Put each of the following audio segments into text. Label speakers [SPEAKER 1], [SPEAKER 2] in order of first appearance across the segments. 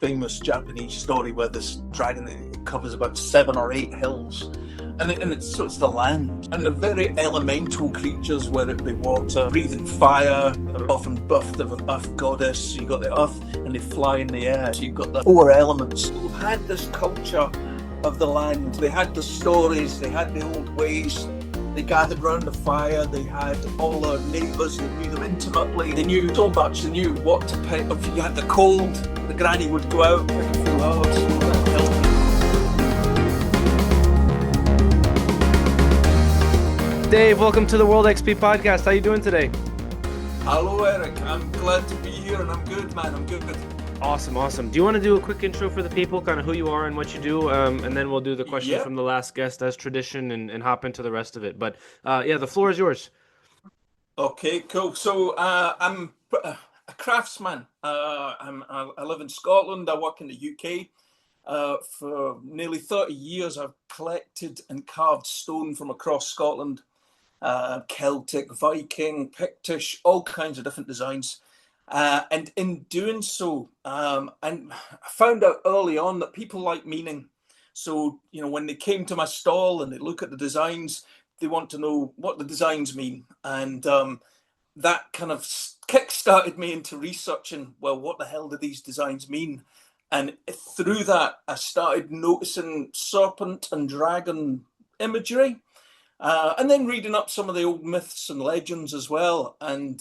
[SPEAKER 1] famous Japanese story where this dragon covers about 7 or 8 hills. So it's the land. And they're very elemental creatures, whether it be water, breathing fire. They're often buffed of an earth goddess. So you've got the earth and they fly in the air. So you've got the 4 elements. They had this culture of the land. They had the stories, they had the old ways. They gathered round the fire, they had all their neighbours, they knew them intimately. They knew so much, they knew what to pick. If you had the cold, the granny would go out, pick a few herbs, help you.
[SPEAKER 2] Dave, welcome to the World XP podcast. How you doing today?
[SPEAKER 1] Hello, Eric. I'm glad to be here and I'm good, man. I'm good.
[SPEAKER 2] Awesome. Do you want to do a quick intro for the people, kind of who you are and what you do, and then we'll do the question from the last guest as tradition and hop into the rest of it. But the floor is yours.
[SPEAKER 1] Okay, cool. So I'm a craftsman. I live in Scotland. I work in the UK. For nearly 30 years, I've collected and carved stone from across Scotland. Celtic, Viking, Pictish, all kinds of different designs. And in doing so, and I found out early on that people like meaning. So, when they came to my stall and they look at the designs, they want to know what the designs mean. And that kind of kick-started me into researching, well, what the hell do these designs mean? And through that, I started noticing serpent and dragon imagery. And then reading up some of the old myths and legends as well. And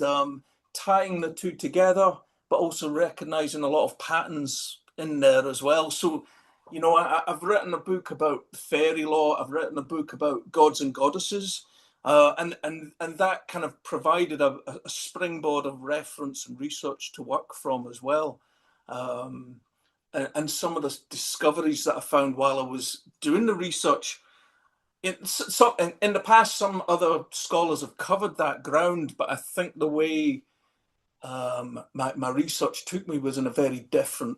[SPEAKER 1] tying the two together, but also recognizing a lot of patterns in there as well. So, I've written a book about fairy lore. I've written a book about gods and goddesses, and that kind of provided a springboard of reference and research to work from as well. And some of the discoveries that I found while I was doing the research. In the past, some other scholars have covered that ground, but I think the way my research took me was in a very different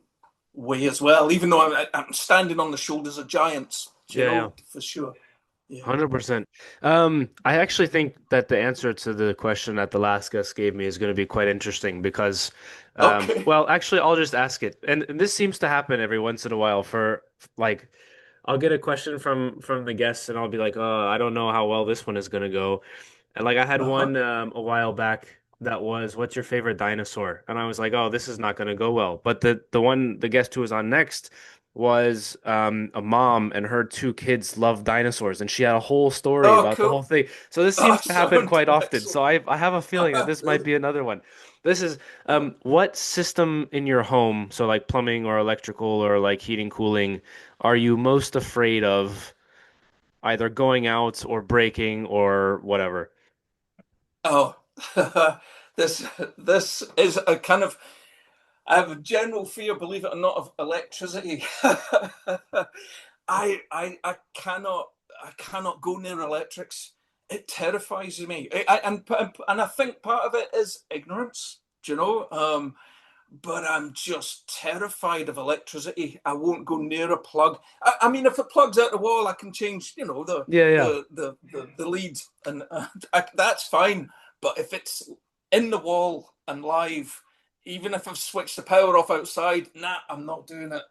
[SPEAKER 1] way as well, even though I'm standing on the shoulders of giants, for sure.
[SPEAKER 2] 100%. I actually think that the answer to the question that the last guest gave me is going to be quite interesting because, well, actually, I'll just ask it. And this seems to happen every once in a while for like, I'll get a question from the guests and I'll be like, oh, I don't know how well this one is going to go. And like I had one a while back that was, what's your favorite dinosaur? And I was like, oh, this is not going to go well. But the guest who was on next was a mom and her 2 kids love dinosaurs. And she had a whole story about the whole thing. So this seems to happen quite often. So I have a feeling that this might be another one. This is what system in your home, so like plumbing or electrical or like heating, cooling, are you most afraid of either going out or breaking or whatever?
[SPEAKER 1] Oh, this is a kind of, I have a general fear, believe it or not, of electricity. I cannot go near electrics. It terrifies me. And I think part of it is ignorance, but I'm just terrified of electricity. I won't go near a plug. I mean, if the plug's out the wall, I can change, the lead, and that's fine. But if it's in the wall and live, even if I've switched the power off outside, nah, I'm not doing it.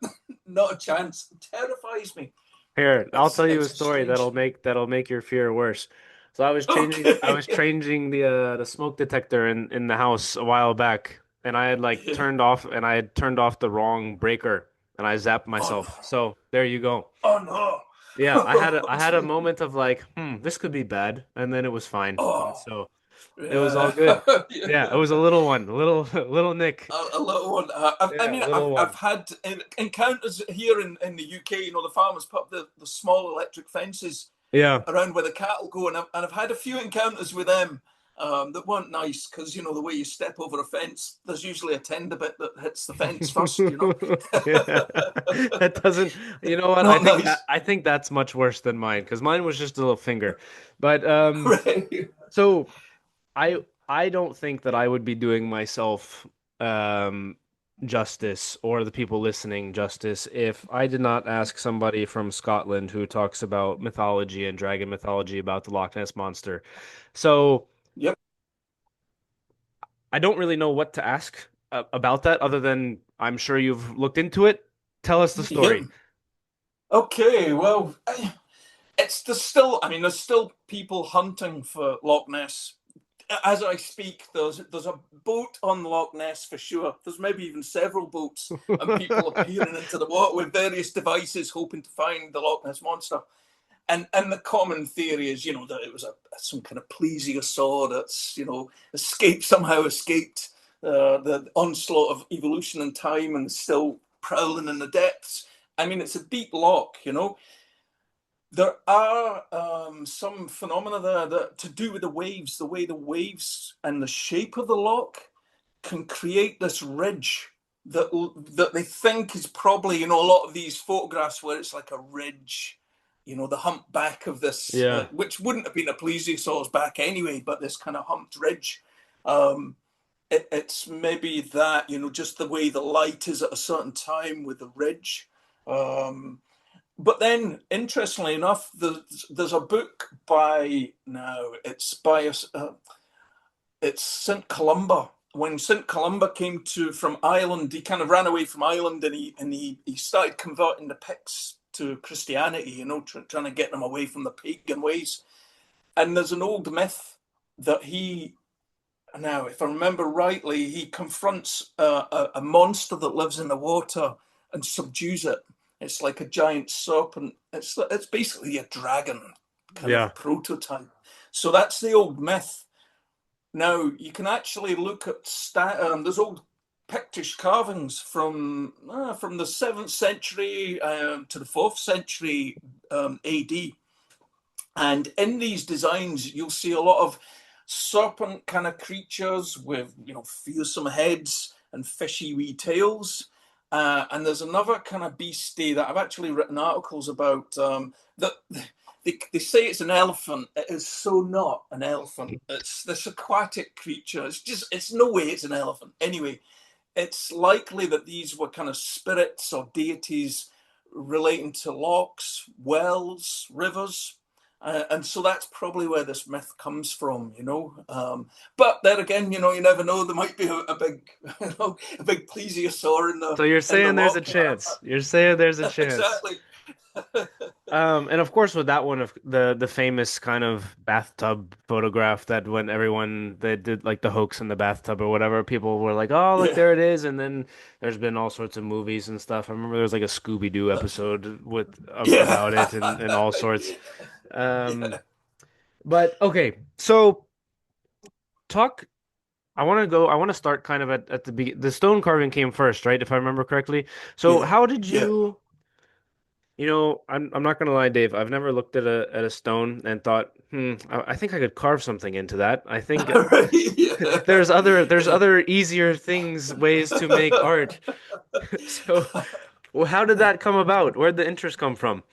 [SPEAKER 1] Not a chance. It terrifies me.
[SPEAKER 2] Here, I'll tell you a story that'll make your fear worse. So I was changing the smoke detector in the house a while back, and I had turned off the wrong breaker, and I zapped myself.
[SPEAKER 1] Oh,
[SPEAKER 2] So there you go.
[SPEAKER 1] oh no.
[SPEAKER 2] Yeah, I had a moment of like, this could be bad, and then it was fine.
[SPEAKER 1] Oh,
[SPEAKER 2] So it was all good.
[SPEAKER 1] yeah.
[SPEAKER 2] Yeah, it was a little one, little Nick.
[SPEAKER 1] A little one. I've had encounters here in the UK. The farmers put up the small electric fences
[SPEAKER 2] Yeah.
[SPEAKER 1] around where the cattle go, and I've had a few encounters with them that weren't nice because the way you step over a fence, there's usually a tender bit that hits the fence first.
[SPEAKER 2] Yeah. That doesn't, you know what?
[SPEAKER 1] Not nice.
[SPEAKER 2] I think that's much worse than mine because mine was just a little finger. But
[SPEAKER 1] Right.
[SPEAKER 2] so I don't think that I would be doing myself justice or the people listening justice if I did not ask somebody from Scotland who talks about mythology and dragon mythology about the Loch Ness monster. So
[SPEAKER 1] Yep.
[SPEAKER 2] I don't really know what to ask about that other than I'm sure you've looked into it? Tell us the
[SPEAKER 1] Yeah.
[SPEAKER 2] story.
[SPEAKER 1] Okay. Well, there's still. I mean, there's still people hunting for Loch Ness. As I speak, there's a boat on Loch Ness for sure. There's maybe even several boats and people appearing into the water with various devices, hoping to find the Loch Ness monster. And the common theory is, that it was some kind of plesiosaur that's, somehow escaped the onslaught of evolution and time and is still prowling in the depths. I mean, it's a deep loch. There are some phenomena there that to do with the way the waves and the shape of the loch can create this ridge that they think is probably, a lot of these photographs where it's like a ridge, the humpback of this,
[SPEAKER 2] Yeah.
[SPEAKER 1] which wouldn't have been a plesiosaur's back anyway, but this kind of humped ridge. It's maybe that, just the way the light is at a certain time with the ridge. But then, interestingly enough, there's a book it's St. Columba. When St. Columba came from Ireland, he kind of ran away from Ireland and he started converting the Picts to Christianity, trying to get them away from the pagan ways. And there's an old myth that now, if I remember rightly, he confronts a monster that lives in the water and subdues it. It's like a giant serpent. It's basically a dragon kind
[SPEAKER 2] Yeah.
[SPEAKER 1] of prototype. So that's the old myth. Now, you can actually look at there's old Pictish carvings from the 7th century to the 4th century AD. And in these designs, you'll see a lot of serpent kind of creatures with, fearsome heads and fishy wee tails. And there's another kind of beastie that I've actually written articles about that they say it's an elephant. It is so not an elephant. It's this aquatic creature. It's no way it's an elephant. Anyway, it's likely that these were kind of spirits or deities relating to lochs, wells, rivers. And so that's probably where this myth comes from. But there again, you never know. There might be a big, a big plesiosaur
[SPEAKER 2] So you're
[SPEAKER 1] in the
[SPEAKER 2] saying there's a
[SPEAKER 1] loch.
[SPEAKER 2] chance. You're saying there's a chance.
[SPEAKER 1] Exactly.
[SPEAKER 2] And of course with that one of the famous kind of bathtub photograph that when everyone they did like the hoax in the bathtub or whatever, people were like, "Oh, look,
[SPEAKER 1] Yeah.
[SPEAKER 2] there it is." And then there's been all sorts of movies and stuff. I remember there was like a Scooby-Doo episode
[SPEAKER 1] Yeah.
[SPEAKER 2] about it and all sorts.
[SPEAKER 1] Yeah.
[SPEAKER 2] But okay, so talk. I want to start kind of at the stone carving came first, right? If I remember correctly. So
[SPEAKER 1] Yeah.
[SPEAKER 2] how did
[SPEAKER 1] Yeah.
[SPEAKER 2] I'm not gonna lie, Dave. I've never looked at a stone and thought, I think I could carve something into that. I think
[SPEAKER 1] Right. Yeah.
[SPEAKER 2] there's other easier ways to make art. So, well, how did that come about? Where'd the interest come from?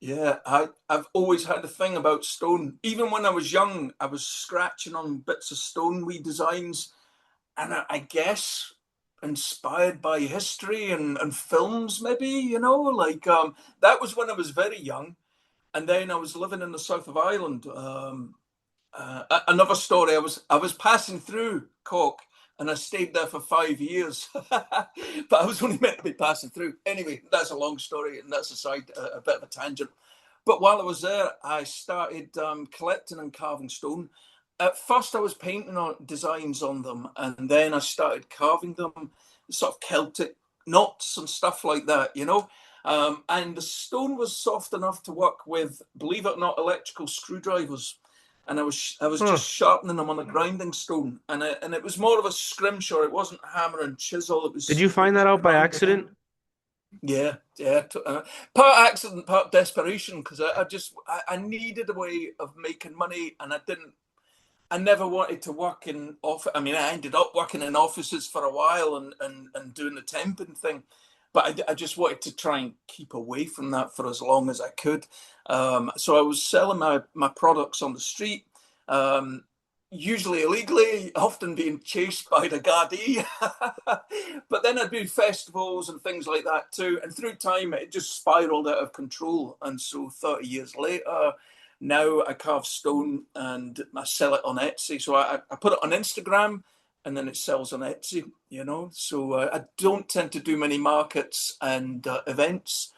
[SPEAKER 1] Yeah, I've always had a thing about stone. Even when I was young, I was scratching on bits of stone wee designs, and I guess inspired by history and films, maybe, like that was when I was very young. And then I was living in the south of Ireland. Another story. I was passing through Cork, and I stayed there for 5 years, but I was only meant to be passing through. Anyway, that's a long story, and that's a bit of a tangent. But while I was there, I started collecting and carving stone. At first, I was painting on designs on them, and then I started carving them, sort of Celtic knots and stuff like that. And the stone was soft enough to work with, believe it or not, electrical screwdrivers. And I was
[SPEAKER 2] Huh.
[SPEAKER 1] just sharpening them on a grinding stone, and it was more of a scrimshaw. It wasn't hammer and chisel. It
[SPEAKER 2] Did
[SPEAKER 1] was
[SPEAKER 2] you
[SPEAKER 1] it
[SPEAKER 2] find
[SPEAKER 1] was
[SPEAKER 2] that out by
[SPEAKER 1] grinding.
[SPEAKER 2] accident?
[SPEAKER 1] Yeah, yeah. Part accident, part desperation, because I needed a way of making money, and I never wanted to work in office. I mean, I ended up working in offices for a while and doing the temping thing, but I just wanted to try and keep away from that for as long as I could. So I was selling my products on the street, um, usually illegally, often being chased by the Gardaí. But then I'd do festivals and things like that too. And through time, it just spiraled out of control. And so 30 years later, now I carve stone and I sell it on Etsy. So I put it on Instagram and then it sells on Etsy, you know. So I don't tend to do many markets and events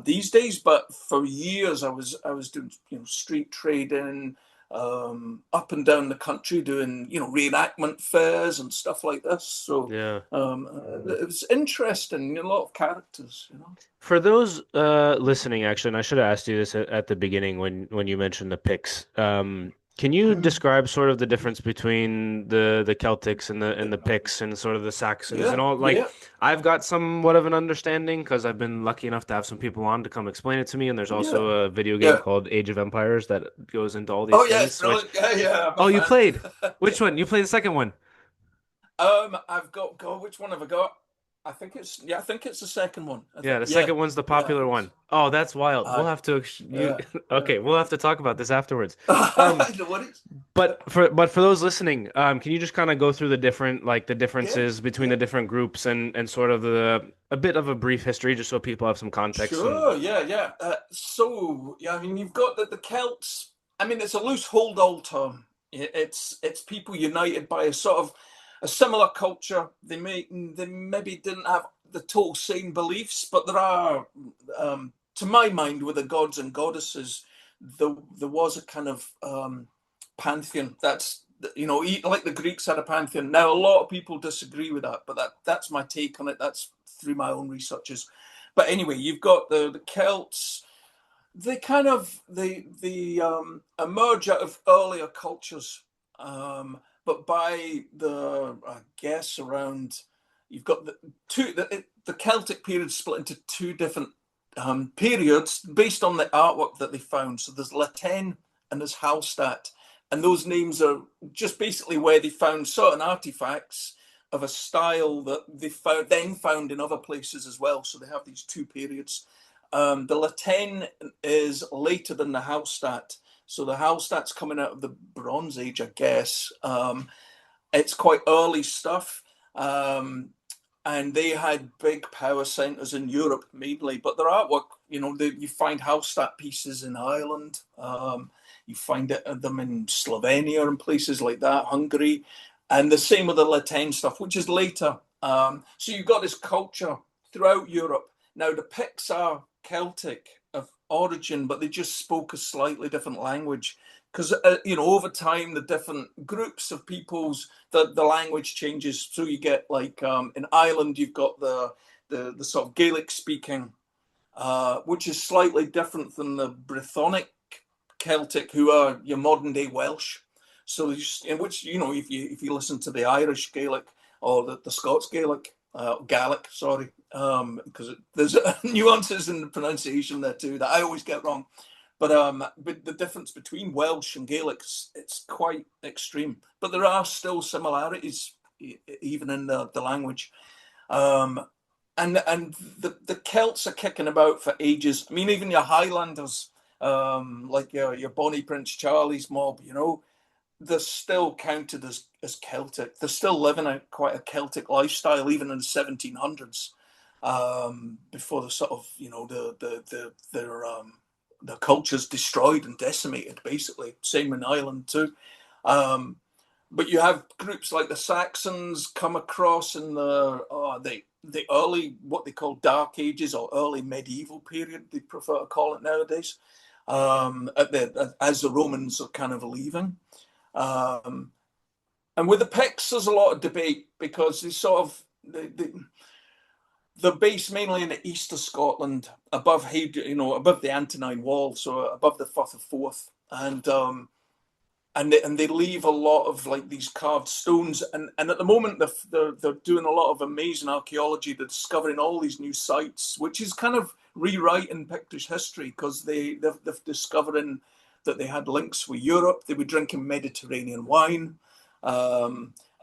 [SPEAKER 1] these days, but for years I was doing, you know, street trading up and down the country, doing, you know, reenactment fairs and stuff like this. So
[SPEAKER 2] Yeah.
[SPEAKER 1] it was interesting, a lot of characters, you know.
[SPEAKER 2] For those listening, actually, and I should have asked you this at the beginning when you mentioned the Picts. Can you describe sort of the difference between the Celtics and the Picts and sort of the Saxons and
[SPEAKER 1] Yeah,
[SPEAKER 2] all? Like,
[SPEAKER 1] yeah,
[SPEAKER 2] I've got somewhat of an understanding because I've been lucky enough to have some people on to come explain it to me. And there's
[SPEAKER 1] yeah,
[SPEAKER 2] also a video game
[SPEAKER 1] yeah.
[SPEAKER 2] called Age of Empires that goes into all
[SPEAKER 1] Oh
[SPEAKER 2] these
[SPEAKER 1] yeah, it's
[SPEAKER 2] things. Which,
[SPEAKER 1] brilliant. Yeah, yeah, I'm a
[SPEAKER 2] oh, you
[SPEAKER 1] fan.
[SPEAKER 2] played? Which one? You played the second one?
[SPEAKER 1] I've got, God, which one have I got? I think it's the second one. I
[SPEAKER 2] Yeah,
[SPEAKER 1] think,
[SPEAKER 2] the
[SPEAKER 1] yeah,
[SPEAKER 2] second one's the
[SPEAKER 1] yeah,
[SPEAKER 2] popular one. Oh, that's wild. We'll
[SPEAKER 1] uh,
[SPEAKER 2] have to you
[SPEAKER 1] yeah, yeah.
[SPEAKER 2] okay, we'll have to talk about this afterwards. Um,
[SPEAKER 1] The what is?
[SPEAKER 2] but for those listening, can you just kind of go through the different like the
[SPEAKER 1] Yeah,
[SPEAKER 2] differences between
[SPEAKER 1] yeah.
[SPEAKER 2] the different groups and sort of the a bit of a brief history just so people have some context and
[SPEAKER 1] Sure, yeah, yeah. So, yeah, I mean, you've got the Celts. I mean, it's a loose hold all term. It's people united by a sort of a similar culture. They maybe didn't have the total same beliefs, but there are, to my mind, with the gods and goddesses, there was a kind of pantheon. That's, you know, like the Greeks had a pantheon. Now, a lot of people disagree with that, but that's my take on it. That's through my own researches. But anyway, you've got the Celts. They kind of they emerge out of earlier cultures, but by I guess around, you've got the Celtic period split into two different periods based on the artwork that they found. So there's Latin and there's Hallstatt, and those names are just basically where they found certain artifacts of a style that they found in other places as well. So they have these two periods. The Latin is later than the Hallstatt. So the Hallstatt's coming out of the Bronze Age, I guess. It's quite early stuff. And they had big power centers in Europe mainly, but their artwork, you know, you find Hallstatt pieces in Ireland. You find them in Slovenia and places like that, Hungary. And the same with the Latin stuff, which is later. So you've got this culture throughout Europe. Now, the Picts are Celtic of origin, but they just spoke a slightly different language. Because, you know, over time, the different groups of peoples, the language changes. So you get, like, in Ireland, you've got the sort of Gaelic speaking, which is slightly different than the Brythonic Celtic, who are your modern day Welsh. So, in which, you know, if you listen to the Irish Gaelic or the Scots Gaelic, Gaelic, sorry, because there's nuances in the pronunciation there too that I always get wrong. But the difference between Welsh and Gaelic, it's quite extreme. But there are still similarities even in the language. And the Celts are kicking about for ages. I mean, even your Highlanders, like your Bonnie Prince Charlie's mob, you know, they're still counted as Celtic. They're still living quite a Celtic lifestyle, even in the 1700s, before the sort of, you know, their culture's destroyed and decimated, basically. Same in Ireland too. But you have groups like the Saxons come across in the early, what they call Dark Ages or early medieval period, they prefer to call it nowadays, as the Romans are kind of leaving. And with the Picts, there's a lot of debate because they sort of they're based mainly in the east of Scotland, above the Antonine Wall, so above the Firth of Forth, and they leave a lot of like these carved stones, and at the moment they're doing a lot of amazing archaeology. They're discovering all these new sites, which is kind of rewriting Pictish history because they're discovering that they had links with Europe. They were drinking Mediterranean wine.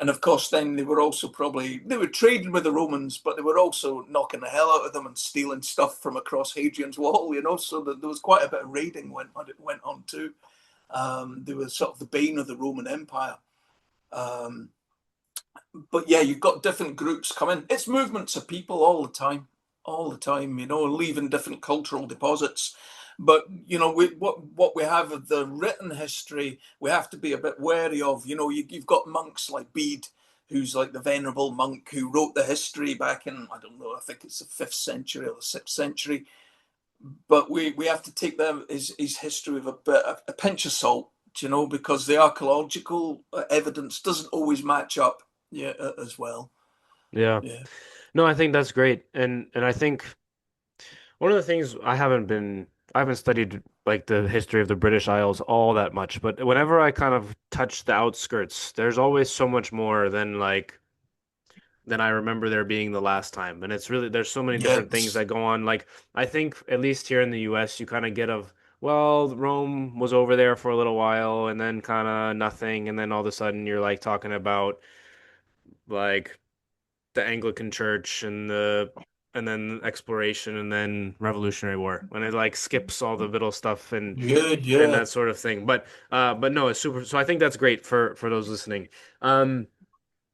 [SPEAKER 1] And of course, then they were trading with the Romans, but they were also knocking the hell out of them and stealing stuff from across Hadrian's Wall, you know, so that there was quite a bit of raiding went on too. They were sort of the bane of the Roman Empire. But yeah, you've got different groups coming. It's movements of people all the time, you know, leaving different cultural deposits. But, you know, what we have of the written history, we have to be a bit wary of. You know, you've got monks like Bede who's like the venerable monk who wrote the history back in, I don't know, I think it's the 5th century or the 6th century. But we have to take them his history with a pinch of salt, you know, because the archaeological evidence doesn't always match up, yeah, as well.
[SPEAKER 2] Yeah.
[SPEAKER 1] Yeah.
[SPEAKER 2] No, I think that's great. And I think one of the things I haven't studied like the history of the British Isles all that much, but whenever I kind of touch the outskirts, there's always so much more than I remember there being the last time. And it's really, there's so many different things
[SPEAKER 1] Yes.
[SPEAKER 2] that go on. Like, I think at least here in the US, you kind of get of, well, Rome was over there for a little while and then kind of nothing. And then all of a sudden you're like talking about like the Anglican Church and then exploration and then Revolutionary War when it like skips all the middle stuff
[SPEAKER 1] Good.
[SPEAKER 2] and
[SPEAKER 1] Yeah.
[SPEAKER 2] that sort of thing. But no, it's super. So I think that's great for those listening.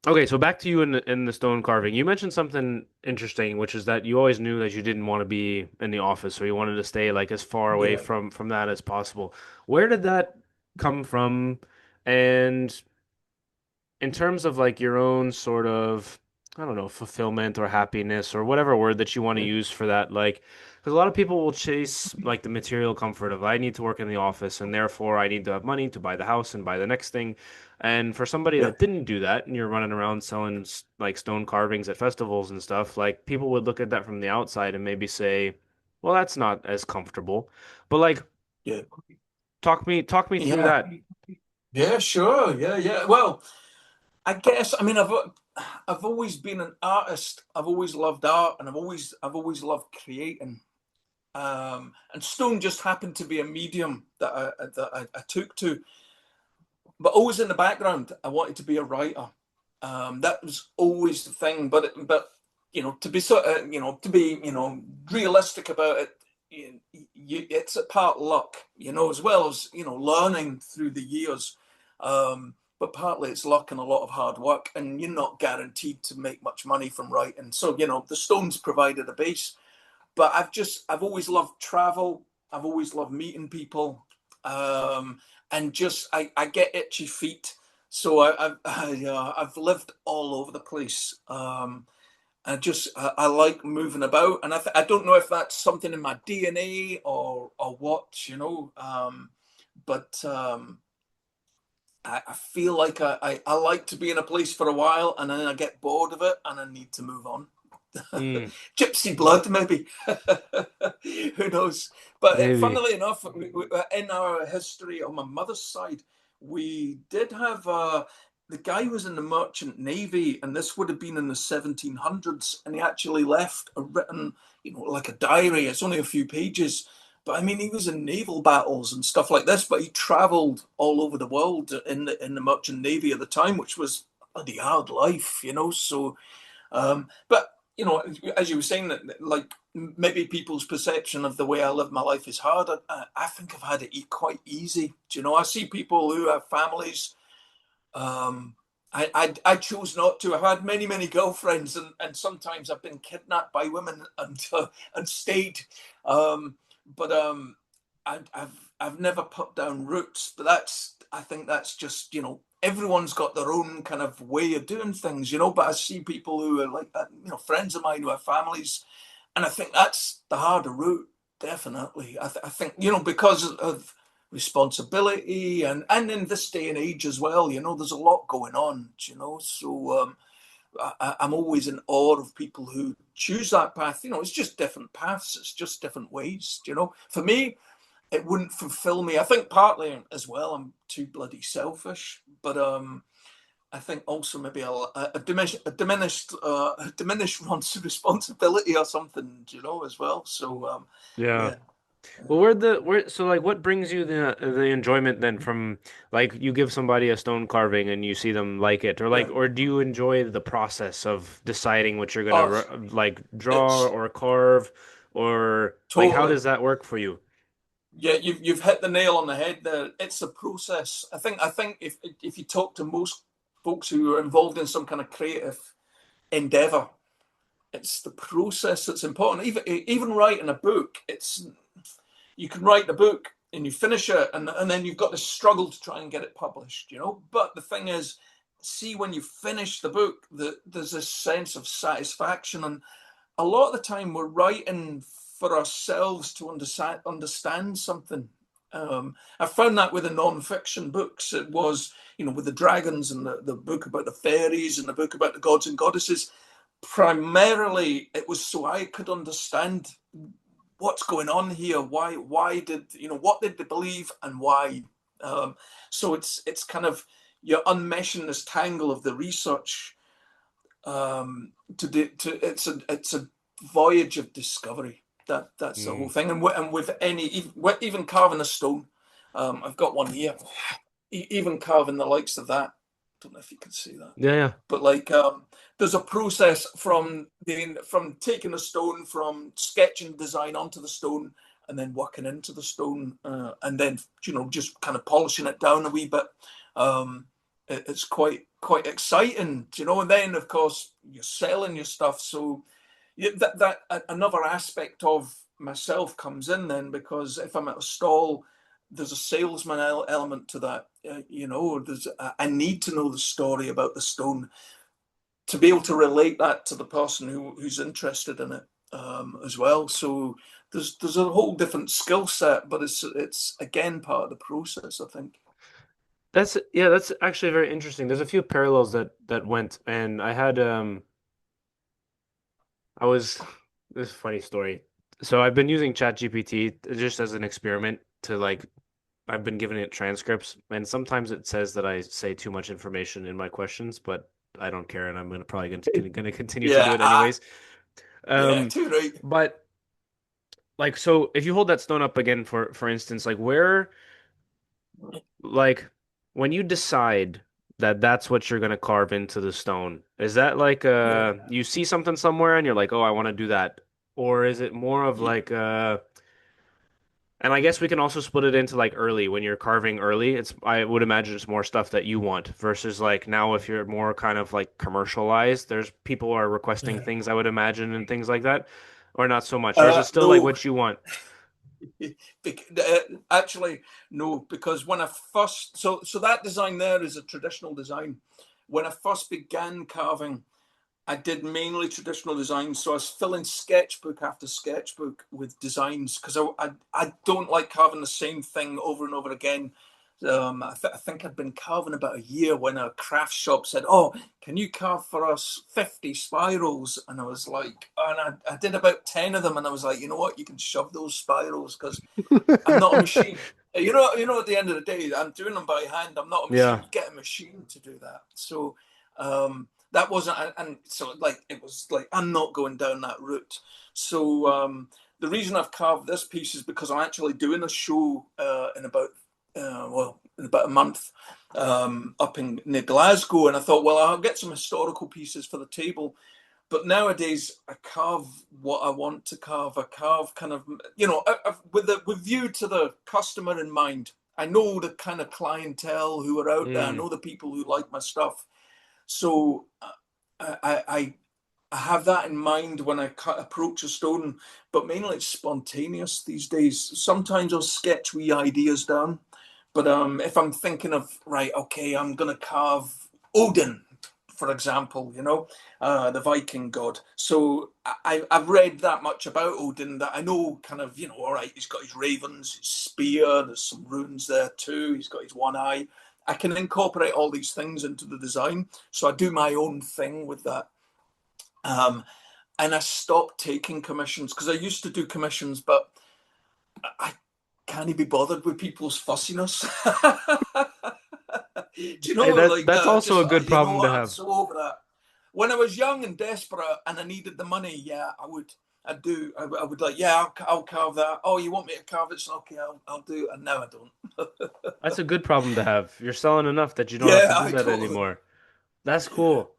[SPEAKER 2] Okay, so back to you in the stone carving. You mentioned something interesting, which is that you always knew that you didn't want to be in the office, or you wanted to stay like as far away
[SPEAKER 1] Yeah.
[SPEAKER 2] from that as possible. Where did that come from? And in terms of like your own sort of, I don't know, fulfillment or happiness or whatever word that you want to
[SPEAKER 1] Yeah.
[SPEAKER 2] use for that, like, because a lot of people will chase like the material comfort of I need to work in the office and therefore I need to have money to buy the house and buy the next thing. And for somebody
[SPEAKER 1] Yeah.
[SPEAKER 2] that didn't do that and you're running around selling like stone carvings at festivals and stuff, like people would look at that from the outside and maybe say, well, that's not as comfortable. But like,
[SPEAKER 1] Yeah.
[SPEAKER 2] talk me through
[SPEAKER 1] Yeah.
[SPEAKER 2] that.
[SPEAKER 1] Yeah. Sure. Yeah. Yeah. Well, I guess I mean I've always been an artist. I've always loved art, and I've always loved creating. And stone just happened to be a medium that I took to. But always in the background, I wanted to be a writer. That was always the thing. But you know, to be sort of to be realistic about it, it's a part luck, as well as learning through the years. But partly it's luck and a lot of hard work, and you're not guaranteed to make much money from writing. So the stones provided a base. But I've always loved travel. I've always loved meeting people, and just I get itchy feet, so I've lived all over the place. I like moving about, and I don't know if that's something in my DNA or what, but I feel like I like to be in a place for a while, and then I get bored of it, and I need to move on.
[SPEAKER 2] Mm,
[SPEAKER 1] Gypsy blood, maybe. Who knows? But
[SPEAKER 2] maybe.
[SPEAKER 1] funnily enough, in our history on my mother's side, we did have the guy was in the merchant navy, and this would have been in the 1700s, and he actually left a written, like a diary. It's only a few pages, but I mean, he was in naval battles and stuff like this. But he travelled all over the world in the merchant navy at the time, which was a bloody hard life, So, but as you were saying, that like maybe people's perception of the way I live my life is hard. I think I've had it quite easy. I see people who have families. I chose not to. I've had many girlfriends, and sometimes I've been kidnapped by women and stayed. But I've never put down roots. But I think that's just everyone's got their own kind of way of doing things. But I see people who are like that, friends of mine who have families, and I think that's the harder route. Definitely, I think because of responsibility and in this day and age as well, there's a lot going on. So I'm always in awe of people who choose that path. It's just different paths. It's just different ways. For me, it wouldn't fulfill me. I think partly as well, I'm too bloody selfish, but I think also maybe a diminished runs of responsibility or something, as well. So
[SPEAKER 2] Yeah.
[SPEAKER 1] yeah,
[SPEAKER 2] Well, where so like what brings you the enjoyment then from like you give somebody a stone carving and you see them like it or
[SPEAKER 1] yeah.
[SPEAKER 2] or do you enjoy the process of deciding what you're gonna
[SPEAKER 1] Oh,
[SPEAKER 2] like draw
[SPEAKER 1] it's
[SPEAKER 2] or carve or like how
[SPEAKER 1] totally.
[SPEAKER 2] does that work for you?
[SPEAKER 1] Yeah, you've hit the nail on the head there. It's a process. I think if you talk to most folks who are involved in some kind of creative endeavor, it's the process that's important. Even writing a book, you can write the book and you finish it, and then you've got to struggle to try and get it published. But the thing is, see when you finish the book that there's this sense of satisfaction. And a lot of the time we're writing for ourselves to understand something. I found that with the non-fiction books. It was, with the dragons and the book about the fairies and the book about the gods and goddesses. Primarily, it was so I could understand what's going on here. Why did, what did they believe and why? So it's kind of, you're unmeshing this tangle of the research it's a voyage of discovery. That's the whole
[SPEAKER 2] Mm.
[SPEAKER 1] thing. And with even carving a stone, I've got one here. Even carving the likes of that. Don't know if you can see that,
[SPEAKER 2] Yeah, yeah.
[SPEAKER 1] but like there's a process from taking a stone, from sketching design onto the stone, and then working into the stone, and then just kind of polishing it down a wee bit. It's quite exciting, and then of course you're selling your stuff, so that another aspect of myself comes in then, because if I'm at a stall, there's a salesman element to that. There's I need to know the story about the stone to be able to relate that to the person who's interested in it, as well. So there's a whole different skill set, but it's again part of the process, I think.
[SPEAKER 2] That's actually very interesting. There's a few parallels that went, and I was this is a funny story. So I've been using ChatGPT just as an experiment to like I've been giving it transcripts, and sometimes it says that I say too much information in my questions, but I don't care, and I'm gonna continue to do
[SPEAKER 1] Yeah,
[SPEAKER 2] it anyways.
[SPEAKER 1] yeah,
[SPEAKER 2] Um,
[SPEAKER 1] too right.
[SPEAKER 2] but like, so if you hold that stone up again, for instance, like like when you decide that that's what you're gonna carve into the stone, is that like
[SPEAKER 1] Yeah,
[SPEAKER 2] you see something somewhere and you're like, oh, I want to do that, or is it more of
[SPEAKER 1] yeah,
[SPEAKER 2] like and I guess we can also split it into like early when you're carving early. I would imagine it's more stuff that you want versus like now if you're more kind of like commercialized, there's people are requesting
[SPEAKER 1] yeah.
[SPEAKER 2] things I would imagine and things like that, or not so much, or is it still like
[SPEAKER 1] No,
[SPEAKER 2] what you want?
[SPEAKER 1] actually, no, because when I first, so that design there is a traditional design. When I first began carving, I did mainly traditional designs, so I was filling sketchbook after sketchbook with designs because I don't like carving the same thing over and over again. I think I'd been carving about a year when a craft shop said, "Oh, can you carve for us 50 spirals?" And I was like, and I did about 10 of them, and I was like, you know what, you can shove those spirals because I'm not a machine. At the end of the day, I'm doing them by hand. I'm not a
[SPEAKER 2] Yeah.
[SPEAKER 1] machine. Get a machine to do that. So that wasn't, and so like it was like I'm not going down that route. So the reason I've carved this piece is because I'm actually doing a show in about a month up in near Glasgow, and I thought, well, I'll get some historical pieces for the table. But nowadays, I carve what I want to carve. I carve kind of, with view to the customer in mind. I know the kind of clientele who are out there. I
[SPEAKER 2] Mm.
[SPEAKER 1] know the people who like my stuff. So I have that in mind when I approach a stone. But mainly it's spontaneous these days. Sometimes I'll sketch wee ideas down. But if I'm thinking of, right, okay, I'm gonna carve Odin, for example, the Viking god. So I've read that much about Odin that I know kind of, all right, he's got his ravens, his spear, there's some runes there too, he's got his one eye. I can incorporate all these things into the design. So I do my own thing with that. Um, and I stopped taking commissions because I used to do commissions, but I can't be bothered with people's fussiness. Do you know,
[SPEAKER 2] Hey,
[SPEAKER 1] like
[SPEAKER 2] that's also
[SPEAKER 1] just
[SPEAKER 2] a good
[SPEAKER 1] you know
[SPEAKER 2] problem to
[SPEAKER 1] what? I'm
[SPEAKER 2] have.
[SPEAKER 1] so over that. When I was young and desperate and I needed the money, yeah, I would. I'd do. I would like, yeah, I'll carve that. Oh, you want me to carve it? Okay, I'll do it. And now I don't.
[SPEAKER 2] That's a good problem to have. You're selling enough that you don't have to
[SPEAKER 1] Yeah,
[SPEAKER 2] do
[SPEAKER 1] I
[SPEAKER 2] that
[SPEAKER 1] totally.
[SPEAKER 2] anymore. That's
[SPEAKER 1] Yeah,
[SPEAKER 2] cool.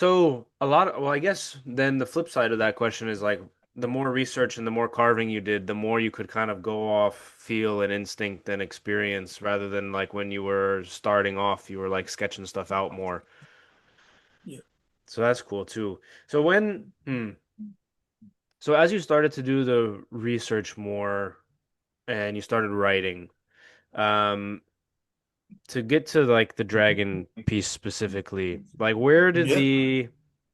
[SPEAKER 2] Well, I guess then the flip side of that question is like the more research and the more carving you did, the more you could kind of go off feel and instinct and experience rather than like when you were starting off, you were like sketching stuff out more.
[SPEAKER 1] yeah.
[SPEAKER 2] So that's cool too. So when, hmm, so as you started to do the research more and you started writing, um, to get to like the dragon piece specifically, like where did
[SPEAKER 1] Yeah,
[SPEAKER 2] the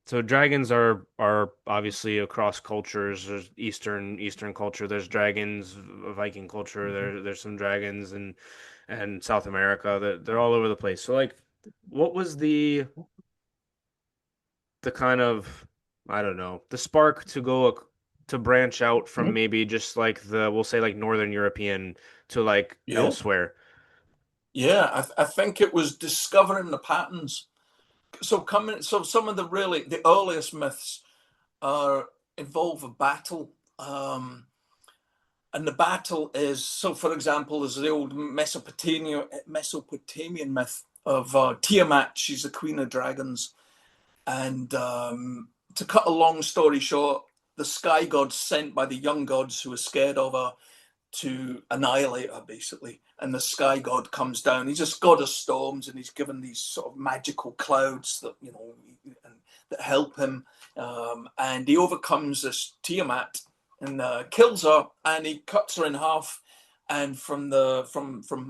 [SPEAKER 2] so dragons are obviously across cultures. There's Eastern culture. There's dragons, Viking culture. There's some dragons and South America. They're all over the place. So like, what was the kind of I don't know the spark to to branch out from maybe just like the we'll say like Northern European to like
[SPEAKER 1] yeah,
[SPEAKER 2] elsewhere?
[SPEAKER 1] yeah. I think it was discovering the patterns. So some of the earliest myths are involve a battle. And the battle is, so for example, there's the old Mesopotamian myth of Tiamat. She's the queen of dragons. And to cut a long story short, the sky gods sent by the young gods who were scared of her to annihilate her, basically. And the sky god comes down. He's just god of storms, and he's given these sort of magical clouds that that help him. And he overcomes this Tiamat and kills her, and he cuts her in half. And from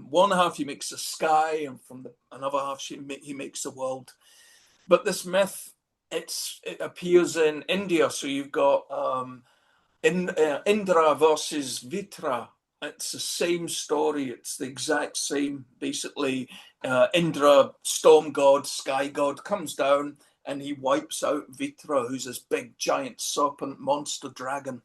[SPEAKER 1] one half he makes the sky, and from another half he makes the world. But this myth, it appears in India. So you've got Indra versus Vitra. It's the same story. It's the exact same. Basically, Indra, storm god, sky god, comes down and he wipes out Vitra, who's this big giant serpent monster dragon.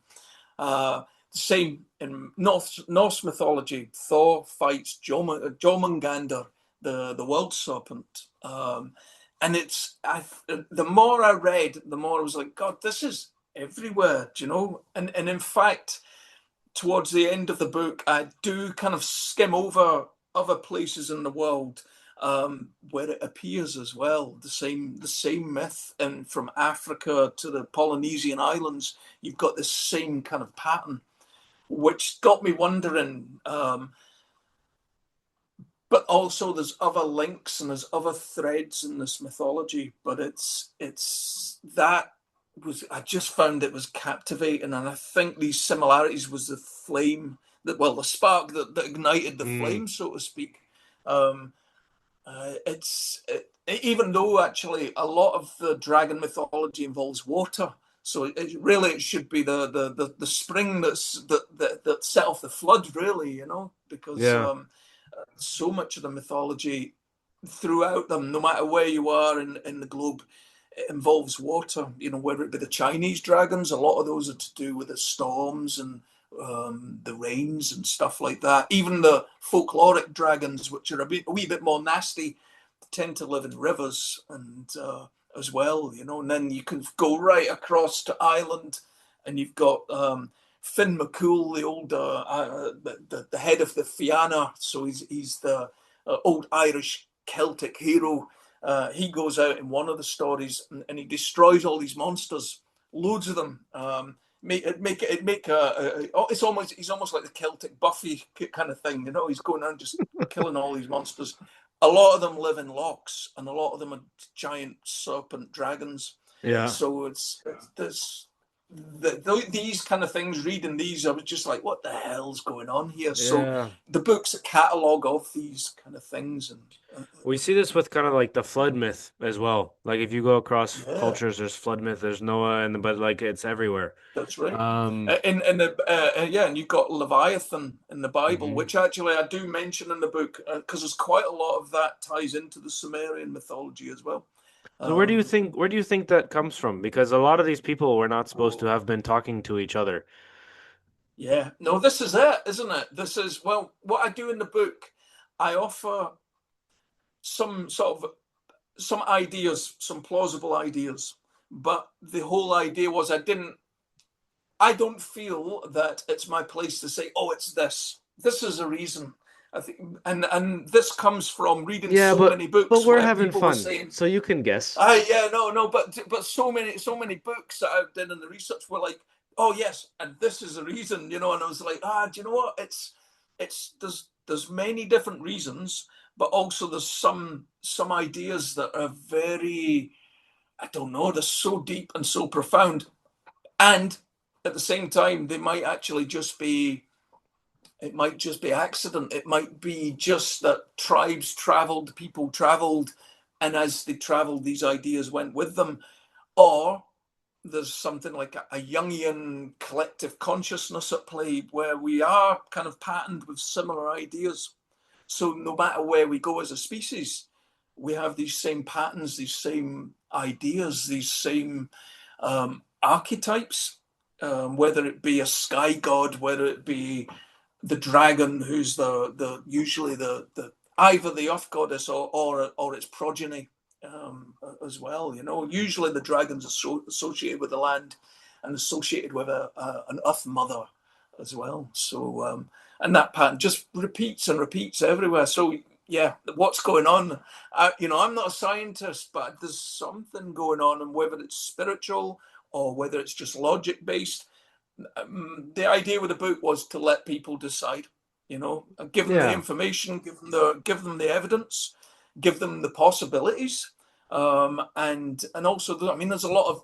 [SPEAKER 1] The same in Norse mythology. Thor fights Jormungandr, the world serpent. And the more I read, the more I was like, God, this is everywhere, do you know? And in fact, towards the end of the book, I do kind of skim over other places in the world where it appears as well. The same myth, and from Africa to the Polynesian islands, you've got this same kind of pattern, which got me wondering. But also, there's other links and there's other threads in this mythology. But it's that was I just found it was captivating, and I think these similarities was the flame the spark that ignited the
[SPEAKER 2] Mm,
[SPEAKER 1] flame, so to speak. Um, even though actually a lot of the dragon mythology involves water, so it should be the spring that set off the flood, really, because
[SPEAKER 2] yeah.
[SPEAKER 1] so much of the mythology throughout them, no matter where you are in the globe, it involves water. Whether it be the Chinese dragons, a lot of those are to do with the storms and the rains and stuff like that. Even the folkloric dragons, which are a wee bit more nasty, tend to live in rivers and as well. And then you can go right across to Ireland, and you've got Finn McCool, the old the head of the Fianna. So he's the old Irish Celtic hero. He goes out in one of the stories, and he destroys all these monsters, loads of them. It's almost he's almost like the Celtic Buffy kind of thing. He's going around just killing all these monsters. A lot of them live in lochs, and a lot of them are giant serpent dragons.
[SPEAKER 2] Yeah.
[SPEAKER 1] So these kind of things. Reading these, I was just like, "What the hell's going on here?" So
[SPEAKER 2] Yeah.
[SPEAKER 1] the book's a catalogue of these kind of things, and
[SPEAKER 2] We see this with kind of like the flood myth as well. Like if you go across
[SPEAKER 1] yeah,
[SPEAKER 2] cultures, there's flood myth, there's Noah, and but like it's everywhere.
[SPEAKER 1] that's right.
[SPEAKER 2] Um,
[SPEAKER 1] And you've got Leviathan in the Bible,
[SPEAKER 2] mhm.
[SPEAKER 1] which actually I do mention in the book because there's quite a lot of that ties into the Sumerian mythology as well.
[SPEAKER 2] So
[SPEAKER 1] Um,
[SPEAKER 2] where do you think that comes from? Because a lot of these people were not supposed to have been talking to each other.
[SPEAKER 1] yeah, no, this is it, isn't it? This is, well, what I do in the book. I offer some sort of some ideas, some plausible ideas, but the whole idea was I don't feel that it's my place to say, oh, it's this. This is a reason. I think, and this comes from reading
[SPEAKER 2] Yeah,
[SPEAKER 1] so many
[SPEAKER 2] but
[SPEAKER 1] books
[SPEAKER 2] we're
[SPEAKER 1] where
[SPEAKER 2] having
[SPEAKER 1] people were
[SPEAKER 2] fun,
[SPEAKER 1] saying,
[SPEAKER 2] so you can guess.
[SPEAKER 1] yeah, no, but so many books that I've done in the research were like, oh yes, and this is a reason, and I was like, do you know what? It's there's many different reasons, but also there's some ideas that are very, I don't know, they're so deep and so profound, and at the same time they might actually just be It might just be accident. It might be just that tribes traveled, people traveled, and as they traveled, these ideas went with them. Or there's something like a Jungian collective consciousness at play where we are kind of patterned with similar ideas. So no matter where we go as a species, we have these same patterns, these same ideas, these same archetypes, whether it be a sky god, whether it be the dragon, who's usually the either the earth goddess or its progeny as well. Usually the dragons are associated with the land and associated with an earth mother as well. So and that pattern just repeats and repeats everywhere. So yeah, what's going on? I'm not a scientist, but there's something going on, and whether it's spiritual or whether it's just logic based. The idea with the book was to let people decide. Give them the information, give them the evidence, give them the possibilities, and also, there's a lot of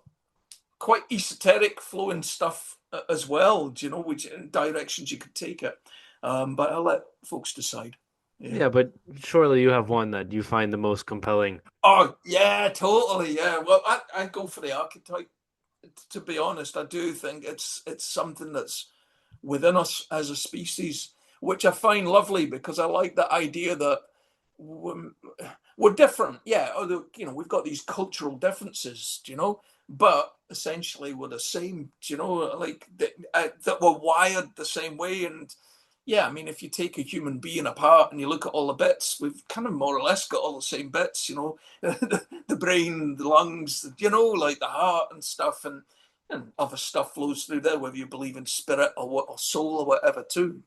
[SPEAKER 1] quite esoteric flowing stuff as well. Which directions you could take it, but I'll let folks decide.
[SPEAKER 2] Yeah, but surely you have one that you find the most compelling.
[SPEAKER 1] Oh yeah, totally. Yeah. Well, I go for the archetype. To be honest, I do think it's something that's within us as a species, which I find lovely, because I like the idea that we're different. Yeah, although we've got these cultural differences, but essentially we're the same. Like that we're wired the same way. And yeah, if you take a human being apart and you look at all the bits, we've kind of more or less got all the same bits, the brain, the lungs, like the heart and stuff, and other stuff flows through there, whether you believe in spirit or soul or whatever too,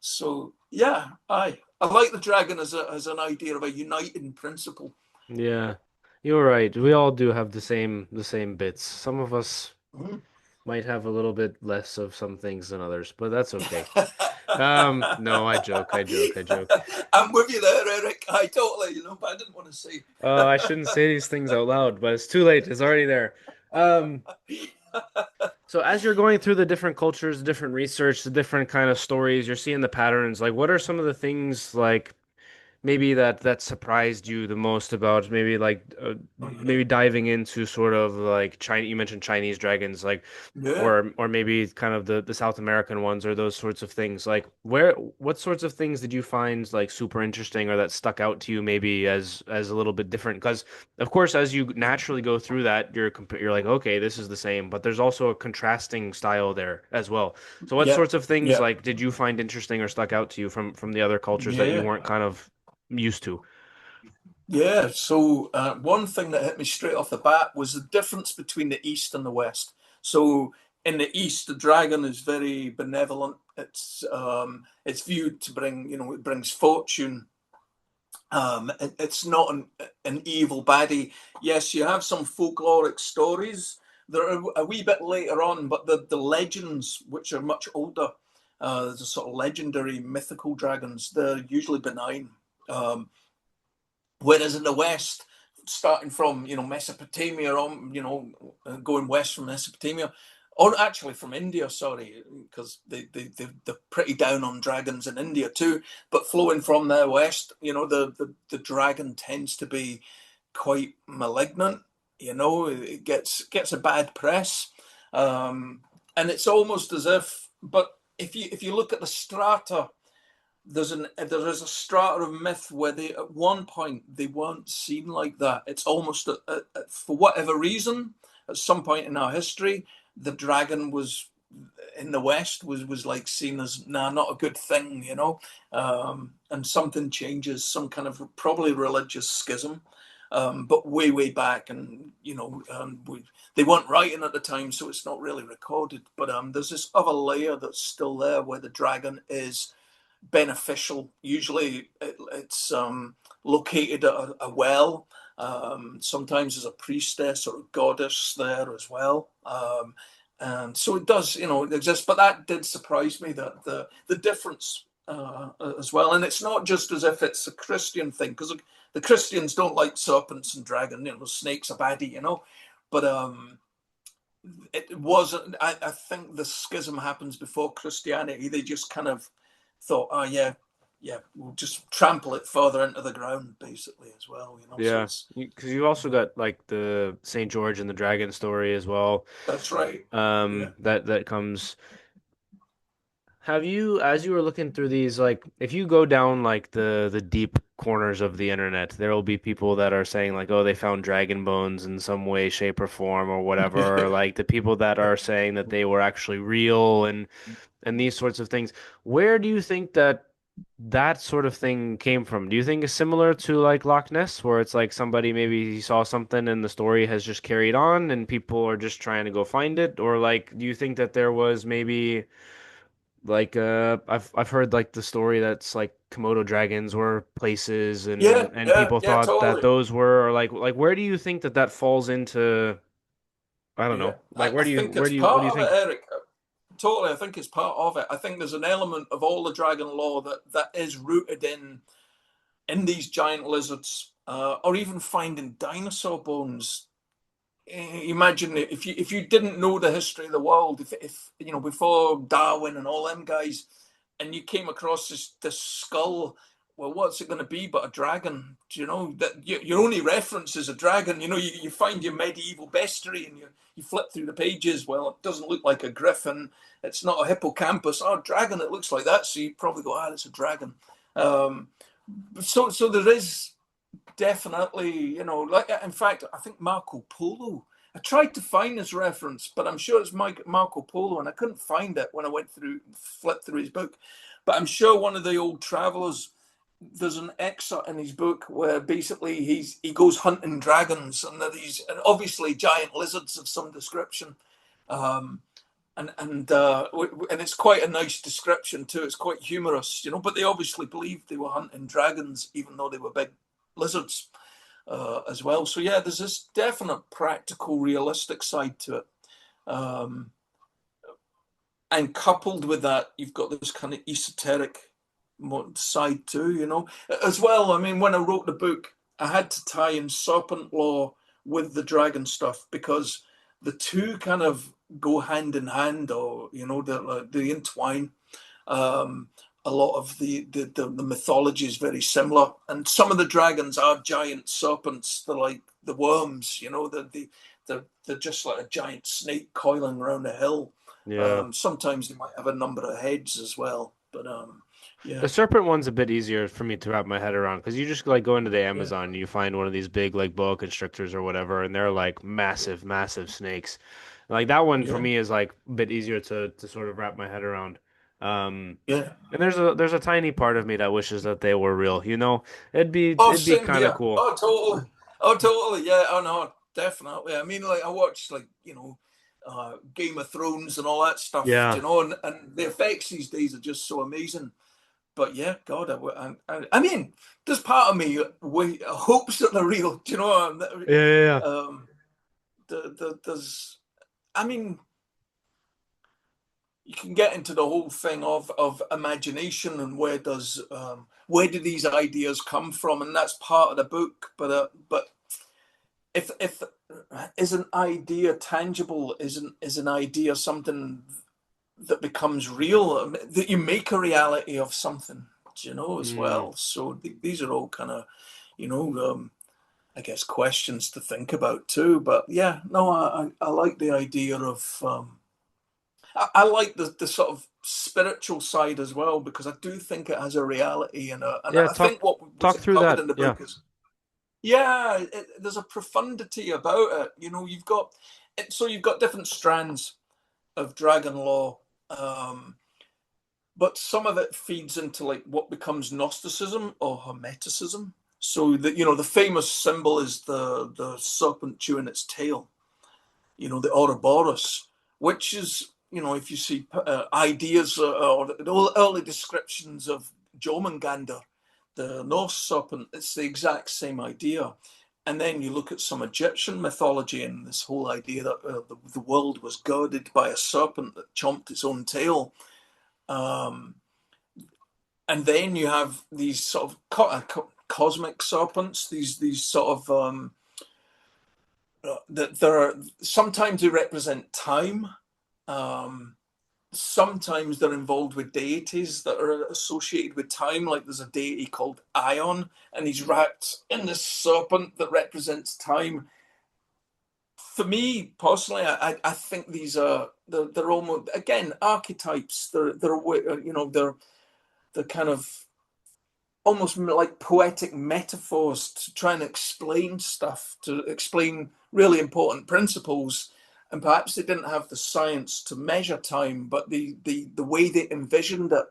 [SPEAKER 1] so yeah, I like the dragon as an idea of a uniting principle.
[SPEAKER 2] Yeah, you're right. We all do have the same bits. Some of us might have a little bit less of some things than others, but that's okay. No, I joke.
[SPEAKER 1] I'm with you there, Eric. I totally, but I didn't want to say.
[SPEAKER 2] I shouldn't say these things out loud, but it's too late. It's already there. So as you're going through the different cultures, the different research, the different kind of stories, you're seeing the patterns. Like, what are some of the things like maybe that surprised you the most about maybe diving into sort of like China? You mentioned Chinese dragons, like
[SPEAKER 1] Yeah.
[SPEAKER 2] or maybe kind of the South American ones, or those sorts of things. Like what sorts of things did you find like super interesting, or that stuck out to you maybe as a little bit different? Because of course, as you naturally go through that, you're like, okay, this is the same, but there's also a contrasting style there as well. So what
[SPEAKER 1] Yeah.
[SPEAKER 2] sorts of things
[SPEAKER 1] Yeah.
[SPEAKER 2] like did you find interesting or stuck out to you from the other cultures that you
[SPEAKER 1] Yeah.
[SPEAKER 2] weren't kind of used to?
[SPEAKER 1] Yeah. So one thing that hit me straight off the bat was the difference between the East and the West. So in the East, the dragon is very benevolent. It's viewed to bring, it brings fortune. It's not an evil baddie. Yes, you have some folkloric stories that are a wee bit later on, but the legends, which are much older, the sort of legendary mythical dragons, they're usually benign. Um, Whereas in the West, starting from Mesopotamia on, going west from Mesopotamia, or actually from India, sorry, because they're pretty down on dragons in India too. But flowing from there west, the dragon tends to be quite malignant. It gets a bad press, and it's almost as if. But if you look at the strata, there is a strata of myth where they at one point they weren't seen like that. It's almost for whatever reason, at some point in our history, the dragon was in the West was like seen as not a good thing, and something changes, some kind of probably religious schism, but way back, and they weren't writing at the time, so it's not really recorded. But there's this other layer that's still there where the dragon is beneficial. Usually it's located at a well. Sometimes there's a priestess or a goddess there as well. And so it does, exist. But that did surprise me, that the difference as well. And it's not just as if it's a Christian thing, because the Christians don't like serpents and dragons. Snakes are baddie, But it wasn't. I think the schism happens before Christianity. They just kind of thought, oh yeah, yeah, we'll just trample it further into the ground, basically, as well. So
[SPEAKER 2] Yeah,
[SPEAKER 1] it's
[SPEAKER 2] because you also got like the Saint George and the Dragon story as well.
[SPEAKER 1] that's right. Yeah,
[SPEAKER 2] That comes. Have you, as you were looking through these, like if you go down like the deep corners of the internet, there will be people that are saying like, oh, they found dragon bones in some way, shape, or form, or whatever. Or like the people that are saying that they were actually real and these sorts of things. Where do you think that that sort of thing came from? Do you think it's similar to like Loch Ness, where it's like somebody maybe saw something and the story has just carried on and people are just trying to go find it? Or like, do you think that there was maybe like I've heard like the story that's like Komodo dragons were places
[SPEAKER 1] yeah,
[SPEAKER 2] and
[SPEAKER 1] yeah,
[SPEAKER 2] people
[SPEAKER 1] yeah,
[SPEAKER 2] thought that
[SPEAKER 1] totally.
[SPEAKER 2] those were or like where do you think that that falls into? I don't
[SPEAKER 1] Yeah,
[SPEAKER 2] know. Like
[SPEAKER 1] I think it's
[SPEAKER 2] what do you
[SPEAKER 1] part of it,
[SPEAKER 2] think?
[SPEAKER 1] Eric. Totally, I think it's part of it. I think there's an element of all the dragon lore that is rooted in these giant lizards, or even finding dinosaur bones. Imagine if you didn't know the history of the world, if before Darwin and all them guys, and you came across this skull. Well, what's it going to be but a dragon? Do you know that your only reference is a dragon? You find your medieval bestiary and you flip through the pages. Well, it doesn't look like a griffin. It's not a hippocampus. Oh, dragon! It looks like that. So you probably go, ah, it's a dragon. Um, so there is definitely, like in fact, I think Marco Polo. I tried to find this reference, but I'm sure it's Marco Polo, and I couldn't find it when I flipped through his book. But I'm sure one of the old travelers. There's an excerpt in his book where basically he goes hunting dragons, and and obviously giant lizards of some description. Um, and it's quite a nice description too. It's quite humorous, But they obviously believed they were hunting dragons, even though they were big lizards as well. So yeah, there's this definite practical, realistic side to it, and coupled with that, you've got this kind of esoteric side too, as well. I mean, when I wrote the book, I had to tie in serpent lore with the dragon stuff because the two kind of go hand in hand, or they entwine. Um, a lot of the mythology is very similar, and some of the dragons are giant serpents. They're like the worms, they're just like a giant snake coiling around a hill.
[SPEAKER 2] Yeah.
[SPEAKER 1] Sometimes they might have a number of heads as well, but
[SPEAKER 2] The
[SPEAKER 1] yeah,
[SPEAKER 2] serpent one's a bit easier for me to wrap my head around because you just like go into the
[SPEAKER 1] yeah,
[SPEAKER 2] Amazon and you find one of these big like boa constrictors or whatever, and they're like massive, massive snakes. Like that one for
[SPEAKER 1] yeah,
[SPEAKER 2] me is like a bit easier to sort of wrap my head around.
[SPEAKER 1] yeah.
[SPEAKER 2] And there's a tiny part of me that wishes that they were real. You know,
[SPEAKER 1] Oh,
[SPEAKER 2] it'd be
[SPEAKER 1] same
[SPEAKER 2] kind of
[SPEAKER 1] here.
[SPEAKER 2] cool.
[SPEAKER 1] Oh, totally. Oh, totally. Yeah. Oh, no, definitely. I mean, like I watched Game of Thrones and all that stuff,
[SPEAKER 2] Yeah.
[SPEAKER 1] and the effects these days are just so amazing. But yeah, God, I mean, there's part of me hopes that they're real. Do you know?
[SPEAKER 2] Yeah, yeah, yeah.
[SPEAKER 1] Um, there's, I mean, you can get into the whole thing of imagination and where do these ideas come from, and that's part of the book. But if is an idea tangible, is an idea something that becomes real, that you make a reality of something, as
[SPEAKER 2] Mm.
[SPEAKER 1] well. So these are all kind of, you know, um, I guess questions to think about too. But yeah, no, I like the idea of, I like the sort of spiritual side as well, because I do think it has a reality, and
[SPEAKER 2] Yeah,
[SPEAKER 1] I think what was
[SPEAKER 2] talk through
[SPEAKER 1] uncovered
[SPEAKER 2] that.
[SPEAKER 1] in the
[SPEAKER 2] Yeah.
[SPEAKER 1] book is, yeah, there's a profundity about it. You've got different strands of dragon law. But some of it feeds into like what becomes Gnosticism or Hermeticism. So the famous symbol is the serpent chewing its tail. The Ouroboros, which is if you see ideas or the early descriptions of Jormungandr, the Norse serpent, it's the exact same idea. And then you look at some Egyptian mythology and this whole idea that the world was girded by a serpent that chomped its own tail. Um, and then you have these sort of cosmic serpents, these sort of that there are sometimes they represent time. Um, Sometimes they're involved with deities that are associated with time. Like there's a deity called Ion, and he's wrapped in this serpent that represents time. For me personally, I think these are they're almost again archetypes. They're kind of almost like poetic metaphors to try and explain stuff, to explain really important principles. And perhaps they didn't have the science to measure time, but the way they envisioned it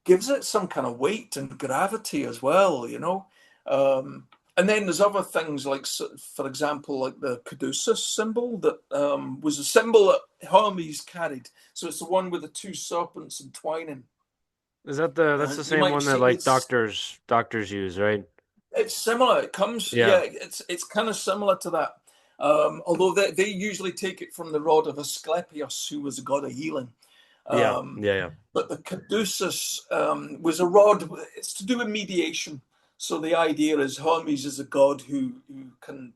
[SPEAKER 1] gives it some kind of weight and gravity as well, you know. And then there's other things like, for example, like the Caduceus symbol that was a symbol that Hermes carried. So it's the one with the two serpents entwining.
[SPEAKER 2] Is that that's the
[SPEAKER 1] You
[SPEAKER 2] same
[SPEAKER 1] might
[SPEAKER 2] one that
[SPEAKER 1] see
[SPEAKER 2] like doctors use, right?
[SPEAKER 1] it's similar. It comes,
[SPEAKER 2] Yeah.
[SPEAKER 1] yeah, it's kind of similar to that. Although they usually take it from the rod of Asclepius, who was a god of healing.
[SPEAKER 2] Yeah.
[SPEAKER 1] Um,
[SPEAKER 2] Yeah, yeah.
[SPEAKER 1] but the caduceus was a rod. It's to do with mediation. So the idea is Hermes is a god who can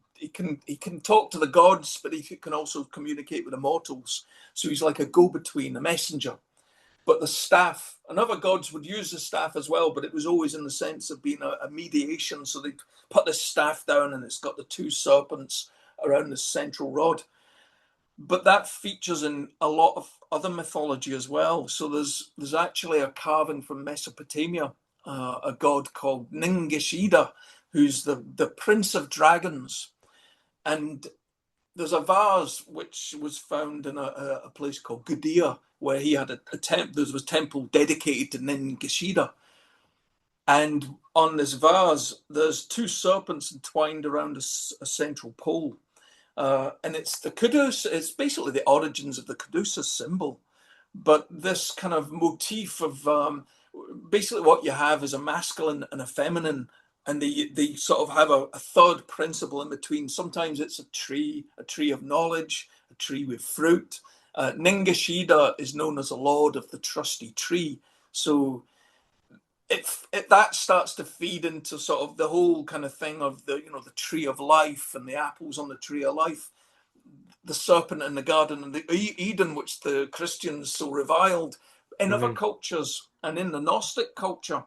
[SPEAKER 1] talk to the gods, but he can also communicate with the mortals. So he's like a go-between, a messenger. But the staff, and other gods would use the staff as well, but it was always in the sense of being a mediation. So they put the staff down, and it's got the two serpents around the central rod. But that features in a lot of other mythology as well. So there's actually a carving from Mesopotamia, a god called Ningishida, who's the prince of dragons. And there's a vase which was found in a place called Gudea, where he had a temple. There was a temple dedicated to Ningishida. And on this vase, there's two serpents entwined around a central pole. And it's the Caduceus, it's basically the origins of the Caduceus symbol. But this kind of motif of basically what you have is a masculine and a feminine, and they sort of have a third principle in between. Sometimes it's a tree of knowledge, a tree with fruit. Ningishida is known as a lord of the trusty tree. So if that starts to feed into sort of the whole kind of thing of the tree of life and the apples on the tree of life, the serpent in the garden of Eden, which the Christians so reviled. In other
[SPEAKER 2] Hmm.
[SPEAKER 1] cultures and in the Gnostic culture,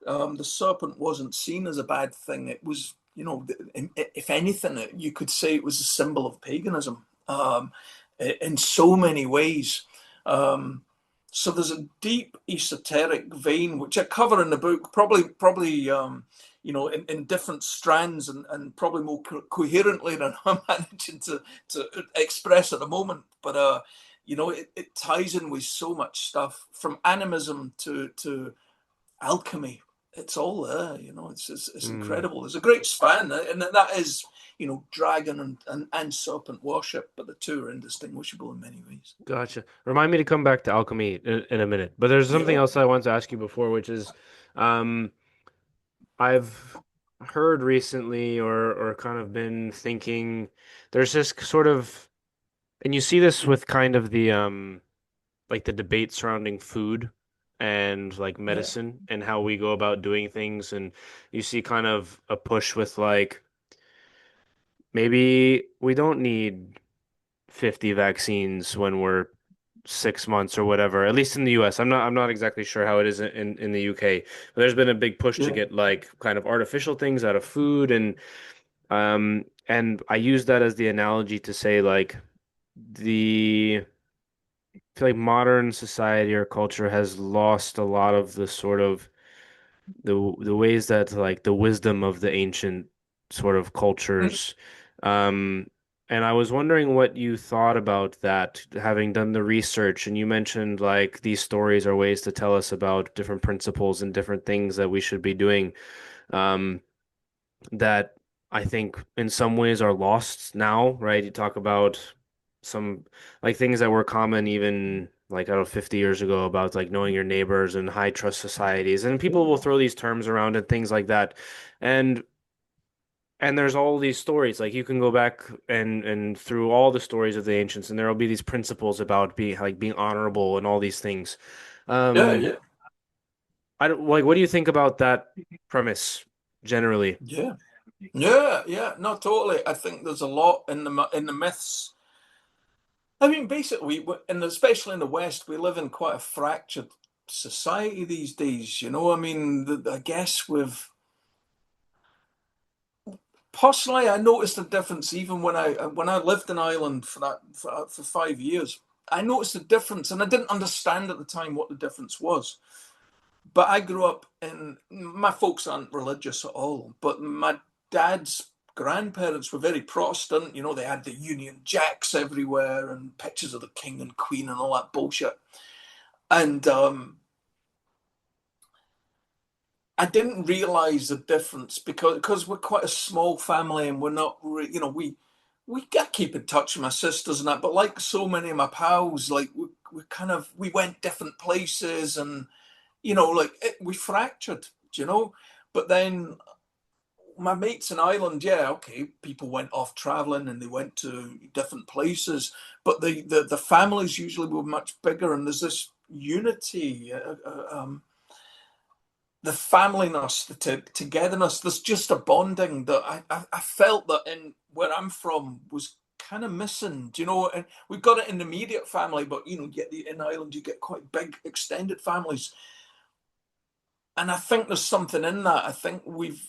[SPEAKER 1] the serpent wasn't seen as a bad thing. It was, if anything, you could say it was a symbol of paganism in so many ways. Um, so there's a deep esoteric vein, which I cover in the book, probably in different strands and probably more coherently than I'm managing to express at the moment. But it ties in with so much stuff from animism to alchemy. It's all there, it's
[SPEAKER 2] Mm.
[SPEAKER 1] incredible. There's a great span, and that is, dragon and serpent worship, but the two are indistinguishable in many ways.
[SPEAKER 2] Gotcha. Remind me to come back to alchemy in a minute. But there's something
[SPEAKER 1] Yeah,
[SPEAKER 2] else I wanted to ask you before, which is, um, I've heard recently or kind of been thinking there's this sort of, and you see this with kind of the like the debate surrounding food and like
[SPEAKER 1] yeah.
[SPEAKER 2] medicine and how we go about doing things, and you see kind of a push with like maybe we don't need 50 vaccines when we're 6 months or whatever, at least in the US. I'm not exactly sure how it is in the UK. But there's been a big push to
[SPEAKER 1] Yeah.
[SPEAKER 2] get like kind of artificial things out of food, and I use that as the analogy to say like the I feel like modern society or culture has lost a lot of the sort of the ways that like the wisdom of the ancient sort of
[SPEAKER 1] Mm.
[SPEAKER 2] cultures. Um, and I was wondering what you thought about that, having done the research. And you mentioned like these stories are ways to tell us about different principles and different things that we should be doing. Um, that I think in some ways are lost now, right? You talk about some like things that were common even like I don't know 50 years ago about like knowing your neighbors and high trust societies, and people will throw these terms around and things like that. And there's all these stories like you can go back and through all the stories of the ancients, and there will be these principles about being honorable and all these things.
[SPEAKER 1] Yeah,
[SPEAKER 2] Um
[SPEAKER 1] yeah,
[SPEAKER 2] I don't like what do you think about that premise generally?
[SPEAKER 1] yeah. Yeah, no, totally. I think there's a lot in the myths. I mean, basically, and especially in the West, we live in quite a fractured society these days. You know, I mean, I guess with personally, I noticed a difference even when I lived in Ireland for 5 years. I noticed a difference, and I didn't understand at the time what the difference was. But I grew up in my folks aren't religious at all, but my dad's grandparents were very Protestant. You know, they had the Union Jacks everywhere and pictures of the king and queen and all that bullshit. And I didn't realize the difference because we're quite a small family and we're not, you know, we get keep in touch with my sisters and that, but like so many of my pals, like we went different places and you know, like we fractured, you know. But then my mates in Ireland, yeah, okay, people went off traveling and they went to different places, but the families usually were much bigger, and there's this unity, the familyness, the togetherness. There's just a bonding that I felt that in where I'm from was kind of missing, do you know? And we've got it in the immediate family, but you know, in Ireland you get quite big extended families, and I think there's something in that. I think we've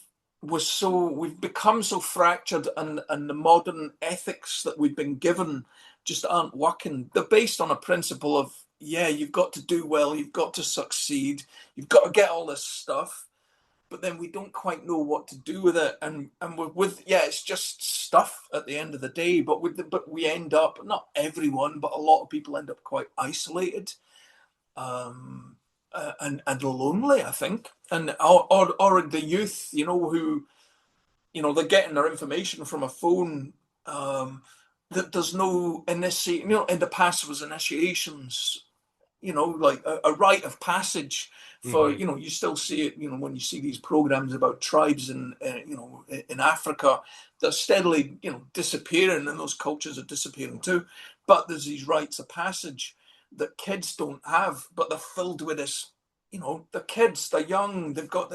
[SPEAKER 1] become so fractured, and the modern ethics that we've been given just aren't working. They're based on a principle of yeah, you've got to do well, you've got to succeed, you've got to get all this stuff, but then we don't quite know what to do with it, and we're with yeah, it's just stuff at the end of the day. But we end up, not everyone, but a lot of people end up quite isolated. Um, and lonely, I think, and or the youth, you know, who you know they're getting their information from a phone. That there's no initiate. You know, in the past was initiations. You know, like a rite of passage for
[SPEAKER 2] Hmm.
[SPEAKER 1] you know you still see it. You know, when you see these programs about tribes in you know in Africa, they're steadily you know disappearing, and those cultures are disappearing too. But there's these rites of passage that kids don't have, but they're filled with this. You know, the kids, they're young, they've got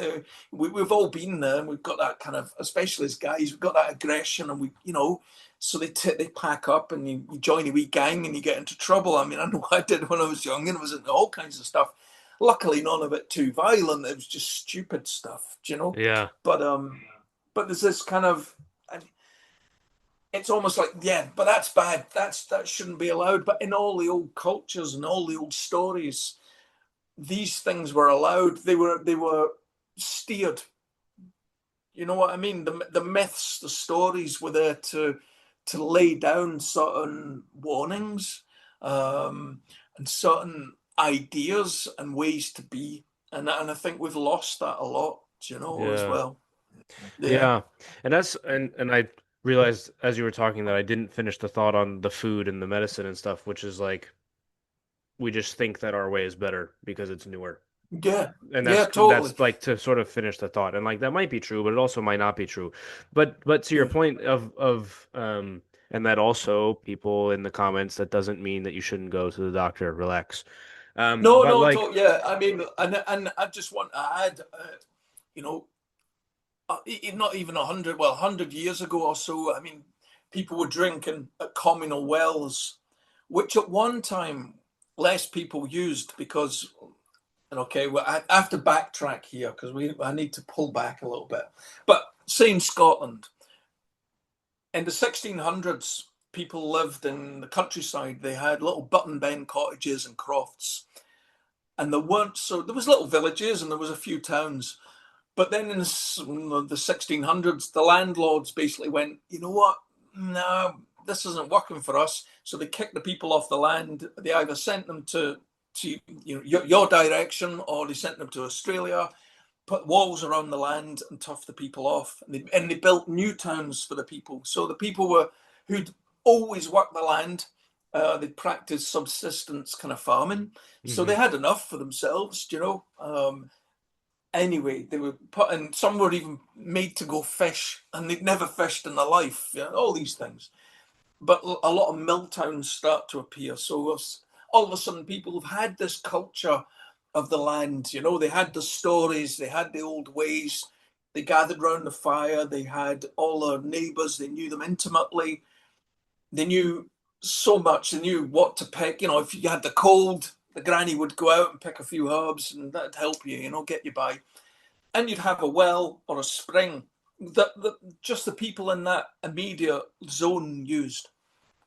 [SPEAKER 1] we've all been there, and we've got that kind of, especially as guys, we've got that aggression, and you know, so they pack up and you join a wee gang and you get into trouble. I mean, I know what I did when I was young and I was into all kinds of stuff. Luckily, none of it too violent. It was just stupid stuff, do you know?
[SPEAKER 2] Yeah.
[SPEAKER 1] But but there's this kind of, it's almost like yeah, but that's bad. That shouldn't be allowed. But in all the old cultures and all the old stories, these things were allowed. They were steered. You know what I mean? The myths, the stories were there to lay down certain warnings, and certain ideas and ways to be. And I think we've lost that a lot, you know, as
[SPEAKER 2] Yeah.
[SPEAKER 1] well. Yeah.
[SPEAKER 2] Yeah. And I realized as you were talking that I didn't finish the thought on the food and the medicine and stuff, which is like we just think that our way is better because it's newer.
[SPEAKER 1] Yeah.
[SPEAKER 2] And
[SPEAKER 1] Yeah, totally.
[SPEAKER 2] that's like to sort of finish the thought. And like that might be true, but it also might not be true. But to your
[SPEAKER 1] Yeah.
[SPEAKER 2] point of and that also people in the comments, that doesn't mean that you shouldn't go to the doctor, relax.
[SPEAKER 1] No,
[SPEAKER 2] But
[SPEAKER 1] no,
[SPEAKER 2] like
[SPEAKER 1] yeah. I mean, and I just want to add, you know, not even 100, well, 100 years ago or so. I mean, people were drinking at communal wells, which at one time less people used because, and okay, well, I have to backtrack here because I need to pull back a little bit. But say in Scotland, in the 1600s, people lived in the countryside. They had little button bend cottages and crofts, and there was little villages and there was a few towns. But then in the 1600s, the landlords basically went, you know what? No, this isn't working for us. So they kicked the people off the land. They either sent them to you know your direction, or they sent them to Australia, put walls around the land and tough the people off. And they built new towns for the people. So the people who'd always worked the land. They practiced subsistence kind of farming, so they
[SPEAKER 2] mhm.
[SPEAKER 1] had enough for themselves, you know. Anyway, they were put in, some were even made to go fish and they'd never fished in their life, you know, all these things. But a lot of mill towns start to appear. So all of a sudden, people have had this culture of the land, you know, they had the stories, they had the old ways. They gathered round the fire. They had all their neighbours. They knew them intimately. They knew so much. They knew what to pick. You know, if you had the cold, the granny would go out and pick a few herbs, and that'd help you. You know, get you by. And you'd have a well or a spring that just the people in that immediate zone used.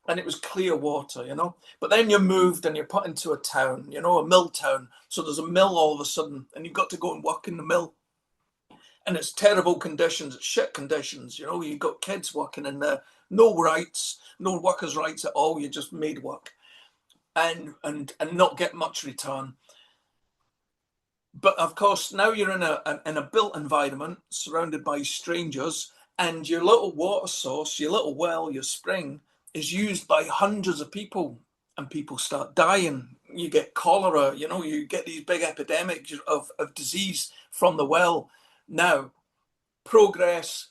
[SPEAKER 1] And it was clear water, you know. But then you're moved and you're put into a town, you know, a mill town. So there's a mill all of a sudden, and you've got to go and work in the mill. And it's terrible conditions, it's shit conditions, you know. You've got kids working in there, no rights, no workers' rights at all. You just made work and not get much return. But of course, now you're in a built environment, surrounded by strangers, and your little water source, your little well, your spring, is used by hundreds of people, and people start dying. You get cholera, you know, you get these big epidemics of disease from the well. Now, progress,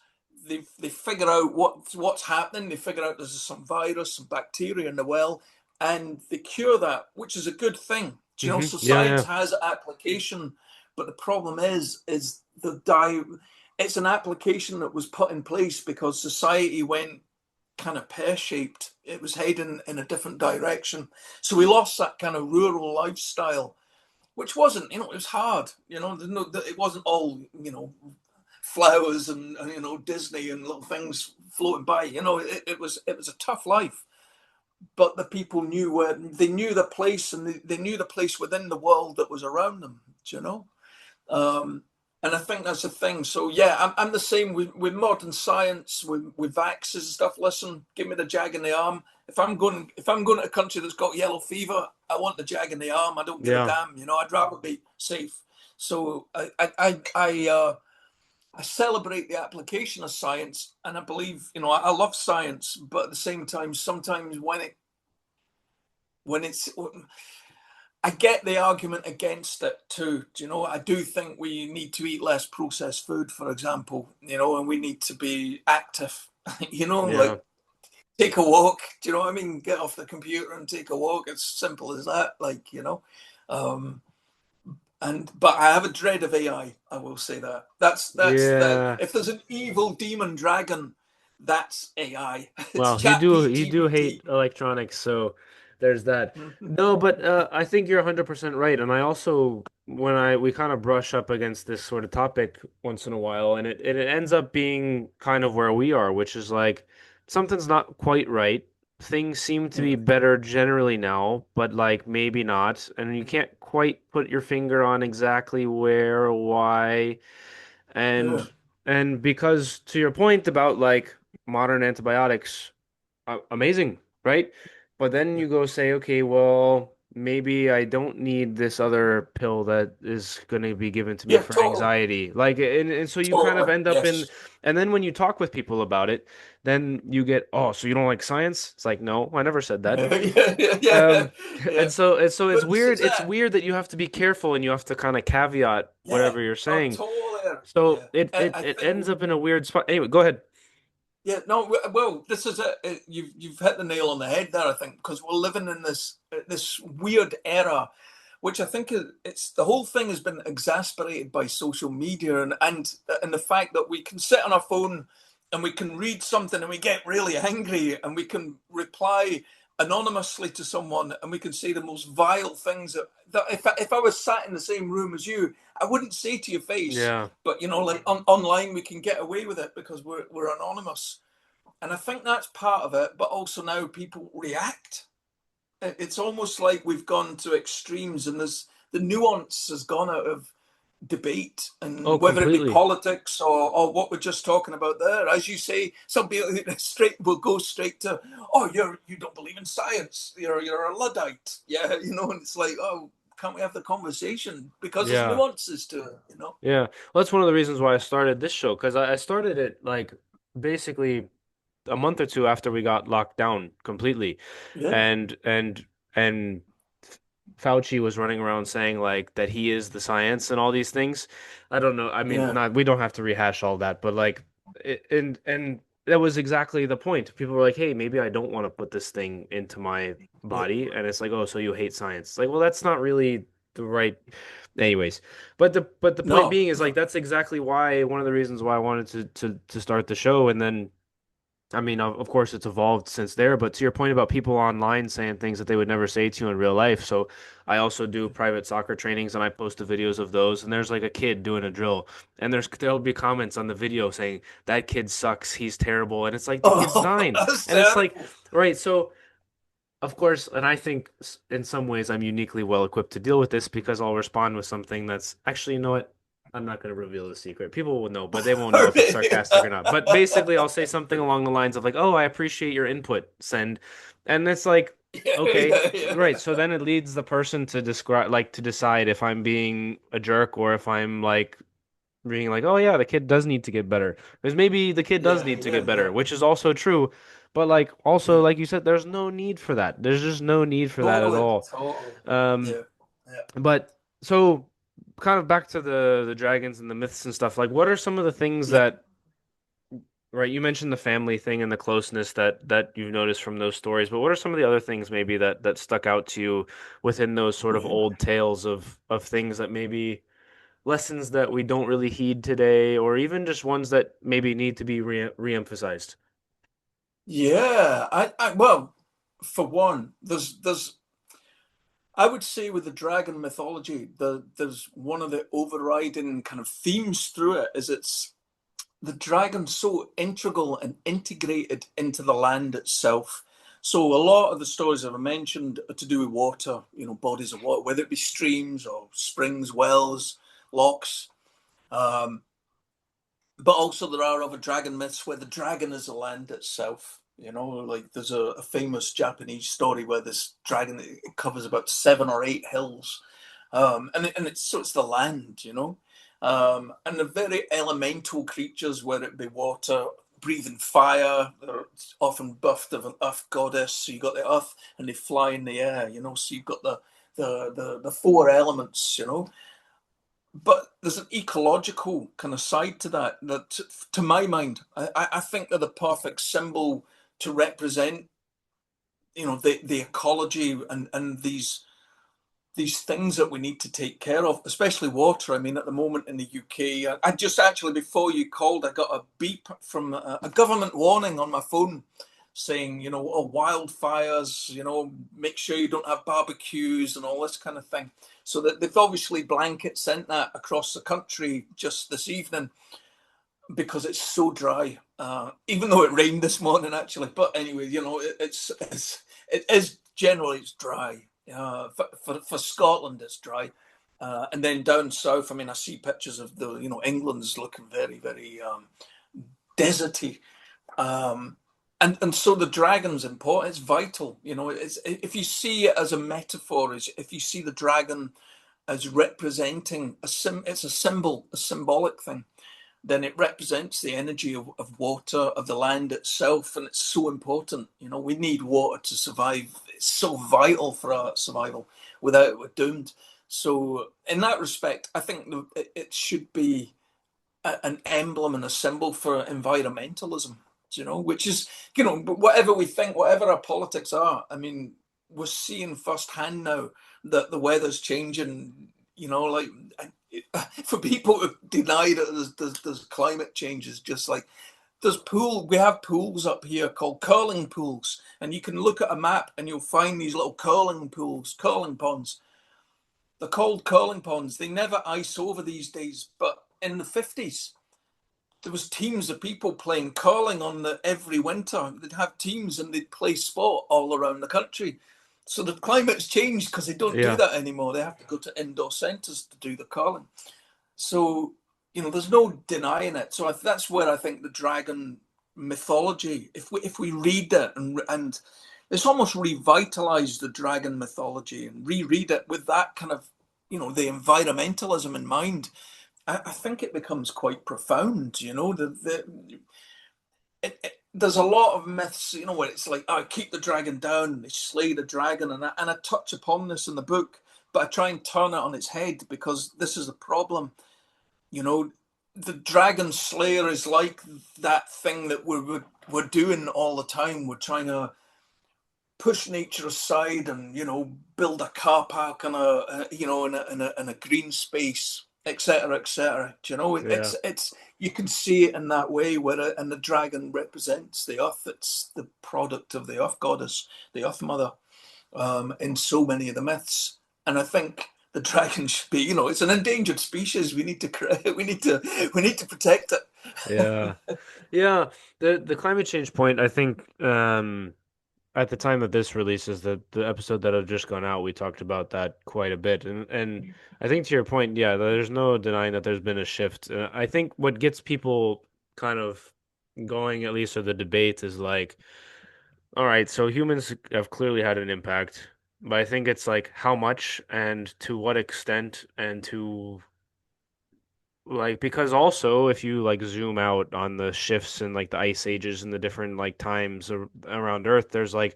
[SPEAKER 1] they figure out what's happening. They figure out there's some virus, some bacteria in the well, and they cure that, which is a good thing. You know, so
[SPEAKER 2] Yeah,
[SPEAKER 1] science
[SPEAKER 2] yeah.
[SPEAKER 1] has application, but the problem is it's an application that was put in place because society went kind of pear-shaped. It was heading in a different direction. So we lost that kind of rural lifestyle, which wasn't, you know, it was hard. You know, it wasn't all, you know, flowers and you know, Disney and little things floating by. You know, it was a tough life. But the people knew where they knew the place, and they knew the place within the world that was around them. You know, and I think that's the thing. So yeah, I'm the same with modern science, with vaxes and stuff. Listen, give me the jag in the arm. If I'm going to a country that's got yellow fever, I want the jag in the arm. I don't give a
[SPEAKER 2] Yeah.
[SPEAKER 1] damn. You know, I'd rather be safe. So I celebrate the application of science, and I believe, you know, I love science, but at the same time, sometimes when it's I get the argument against it too. You know, I do think we need to eat less processed food, for example, you know, and we need to be active, you know,
[SPEAKER 2] Yeah.
[SPEAKER 1] like take a walk. Do you know what I mean? Get off the computer and take a walk. It's simple as that, like, you know. Um, but I have a dread of AI. I will say that. That.
[SPEAKER 2] Yeah.
[SPEAKER 1] If there's an evil demon dragon, that's AI. It's
[SPEAKER 2] Well,
[SPEAKER 1] Chat
[SPEAKER 2] you do hate
[SPEAKER 1] GPT.
[SPEAKER 2] electronics, so there's that.
[SPEAKER 1] Mhm.
[SPEAKER 2] No, but I think you're 100% right. And I also, when we kind of brush up against this sort of topic once in a while, and it ends up being kind of where we are, which is like something's not quite right. Things seem to be better generally now, but like maybe not. And you can't quite put your finger on exactly where or why.
[SPEAKER 1] Yeah.
[SPEAKER 2] And because to your point about like modern antibiotics, amazing, right? But then you go say, okay, well, maybe I don't need this other pill that is going to be given to me
[SPEAKER 1] Yeah,
[SPEAKER 2] for
[SPEAKER 1] totally.
[SPEAKER 2] anxiety. Like, and so you kind of
[SPEAKER 1] Totally.
[SPEAKER 2] end up in,
[SPEAKER 1] Yes.
[SPEAKER 2] and then when you talk with people about it, then you get, oh, so you don't like science? It's like, no, I never said that.
[SPEAKER 1] Yeah, yeah, yeah,
[SPEAKER 2] Um,
[SPEAKER 1] yeah.
[SPEAKER 2] and so it's
[SPEAKER 1] But this
[SPEAKER 2] weird.
[SPEAKER 1] is
[SPEAKER 2] It's
[SPEAKER 1] it.
[SPEAKER 2] weird that you have to be careful and you have to kind of caveat
[SPEAKER 1] Yeah.
[SPEAKER 2] whatever you're
[SPEAKER 1] Oh,
[SPEAKER 2] saying.
[SPEAKER 1] totally.
[SPEAKER 2] So
[SPEAKER 1] Yeah. And I
[SPEAKER 2] it
[SPEAKER 1] think,
[SPEAKER 2] ends up in a weird spot. Anyway, go ahead.
[SPEAKER 1] yeah, no, well, this is it. You've hit the nail on the head there, I think, because we're living in this weird era, which I think it's the whole thing has been exasperated by social media and the fact that we can sit on our phone and we can read something and we get really angry and we can reply anonymously to someone and we can say the most vile things that if I was sat in the same room as you, I wouldn't say to your face.
[SPEAKER 2] Yeah.
[SPEAKER 1] But you know, like online, we can get away with it because we're anonymous, and I think that's part of it. But also now people react. It's almost like we've gone to extremes, and the nuance has gone out of debate,
[SPEAKER 2] Oh,
[SPEAKER 1] and whether it be
[SPEAKER 2] completely.
[SPEAKER 1] politics or what we're just talking about there. As you say, some people straight will go straight to, oh, you don't believe in science. You're a luddite. Yeah, you know, and it's like, oh, can't we have the conversation because there's
[SPEAKER 2] Yeah.
[SPEAKER 1] nuances to it, you know?
[SPEAKER 2] Yeah. Well, that's one of the reasons why I started this show because I started it like basically a month or two after we got locked down completely.
[SPEAKER 1] Yeah,
[SPEAKER 2] And and Fauci was running around saying like that he is the science and all these things. I don't know. I mean,
[SPEAKER 1] yeah,
[SPEAKER 2] not we don't have to rehash all that, but like and that was exactly the point. People were like, "Hey, maybe I don't want to put this thing into my
[SPEAKER 1] yeah,
[SPEAKER 2] body." And it's like, "Oh, so you hate science." It's like, "Well, that's not really the right Anyways, but the point
[SPEAKER 1] No,
[SPEAKER 2] being is like
[SPEAKER 1] no.
[SPEAKER 2] that's exactly why one of the reasons why I wanted to start the show. And then I mean, of course, it's evolved since there, but to your point about people online saying things that they would never say to you in real life. So I also do private soccer trainings and I post the videos of those. And there's like a kid doing a drill, and there'll be comments on the video saying that kid sucks, he's terrible, and it's like the kid's
[SPEAKER 1] Oh,
[SPEAKER 2] nine,
[SPEAKER 1] that's
[SPEAKER 2] and it's like,
[SPEAKER 1] terrible.
[SPEAKER 2] right. So of course, and I think in some ways I'm uniquely well equipped to deal with this because I'll respond with something that's actually, you know what? I'm not going to reveal the secret. People will know, but they won't know if it's sarcastic or not. But basically, I'll say something along the lines of like, "Oh, I appreciate your input, send," and it's like,
[SPEAKER 1] Yeah,
[SPEAKER 2] okay,
[SPEAKER 1] yeah,
[SPEAKER 2] right.
[SPEAKER 1] yeah.
[SPEAKER 2] So then it leads the person to describe, like, to decide if I'm being a jerk or if I'm like being like, oh yeah, the kid does need to get better. Because maybe the kid does
[SPEAKER 1] Yeah,
[SPEAKER 2] need to
[SPEAKER 1] yeah,
[SPEAKER 2] get
[SPEAKER 1] yeah,
[SPEAKER 2] better, which is also true. But like also,
[SPEAKER 1] yeah.
[SPEAKER 2] like you said, there's no need for that. There's just no need for that at
[SPEAKER 1] Totally,
[SPEAKER 2] all.
[SPEAKER 1] totally.
[SPEAKER 2] Um,
[SPEAKER 1] Yeah, yeah,
[SPEAKER 2] but so kind of back to the dragons and the myths and stuff, like what are some of the things
[SPEAKER 1] yeah,
[SPEAKER 2] that right, you mentioned the family thing and the closeness that you've noticed from those stories, but what are some of the other things maybe that stuck out to you within those sort of
[SPEAKER 1] yeah.
[SPEAKER 2] old tales of things that maybe lessons that we don't really heed today, or even just ones that maybe need to be re-emphasized?
[SPEAKER 1] Yeah, well, for one, I would say with the dragon mythology, there's one of the overriding kind of themes through it is it's the dragon's so integral and integrated into the land itself. So a lot of the stories that I mentioned are to do with water, bodies of water, whether it be streams or springs, wells, lochs. Um, but also there are other dragon myths where the dragon is the land itself. Like there's a famous Japanese story where this dragon it covers about 7 or 8 hills, and it's the land, and the very elemental creatures, whether it be water, breathing fire, they're often buffed of an earth goddess. So you got the earth, and they fly in the air, So you've got the four elements, but there's an ecological kind of side to that to my mind, I think they're the perfect symbol to represent, the ecology and these things that we need to take care of, especially water. I mean, at the moment in the UK, I just actually, before you called, I got a beep from a government warning on my phone saying, oh, wildfires, make sure you don't have barbecues and all this kind of thing. So that they've obviously blanket sent that across the country just this evening because it's so dry. Even though it rained this morning, actually. But anyway, it is generally it's dry. For Scotland, it's dry. And then down south, I mean, I see pictures of England's looking very, very deserty. Um, and so the dragon's important. It's vital. It's if you see it as a metaphor, if you see the dragon as representing it's a symbol, a symbolic thing, then it represents the energy of water, of the land itself, and it's so important. We need water to survive. It's so vital for our survival. Without it, we're doomed. So, in that respect, I think it should be an emblem and a symbol for environmentalism. Which is, whatever we think, whatever our politics are. I mean, we're seeing firsthand now that the weather's changing. Like for people who deny that there's climate change is just like we have pools up here called curling pools, and you can look at a map and you'll find these little curling pools, curling ponds. They're called curling ponds. They never ice over these days, but in the 50s there was teams of people playing curling on the every winter. They'd have teams and they'd play sport all around the country. So the climate's changed because they don't do
[SPEAKER 2] Yeah.
[SPEAKER 1] that anymore. They have to go to indoor centres to do the curling. So there's no denying it. So that's where I think the dragon mythology, if we read it and it's almost revitalized the dragon mythology and reread it with that kind of the environmentalism in mind, I think it becomes quite profound. There's a lot of myths, where it's like, oh, keep the dragon down, they slay the dragon, and I touch upon this in the book, but I try and turn it on its head because this is the problem. You know, the dragon slayer is like that thing that we're doing all the time. We're trying to push nature aside and build a car park on in a green space, etc., etc. Do you know,
[SPEAKER 2] Yeah.
[SPEAKER 1] it's you can see it in that way where and the dragon represents the earth. It's the product of the earth goddess, the earth mother, in so many of the myths. And I think the dragon should be, it's an endangered species. We need to we need to protect
[SPEAKER 2] Yeah. Yeah. The climate change point, I think, at the time that this releases, the episode that had just gone out, we talked about that quite a bit. And I think to your point, yeah, there's no denying that there's been a shift. I think what gets people kind of going, at least, or the debate is like, all right, so humans have clearly had an impact, but I think it's like how much and to what extent and to like because also if you like zoom out on the shifts and like the ice ages and the different like times around Earth, there's like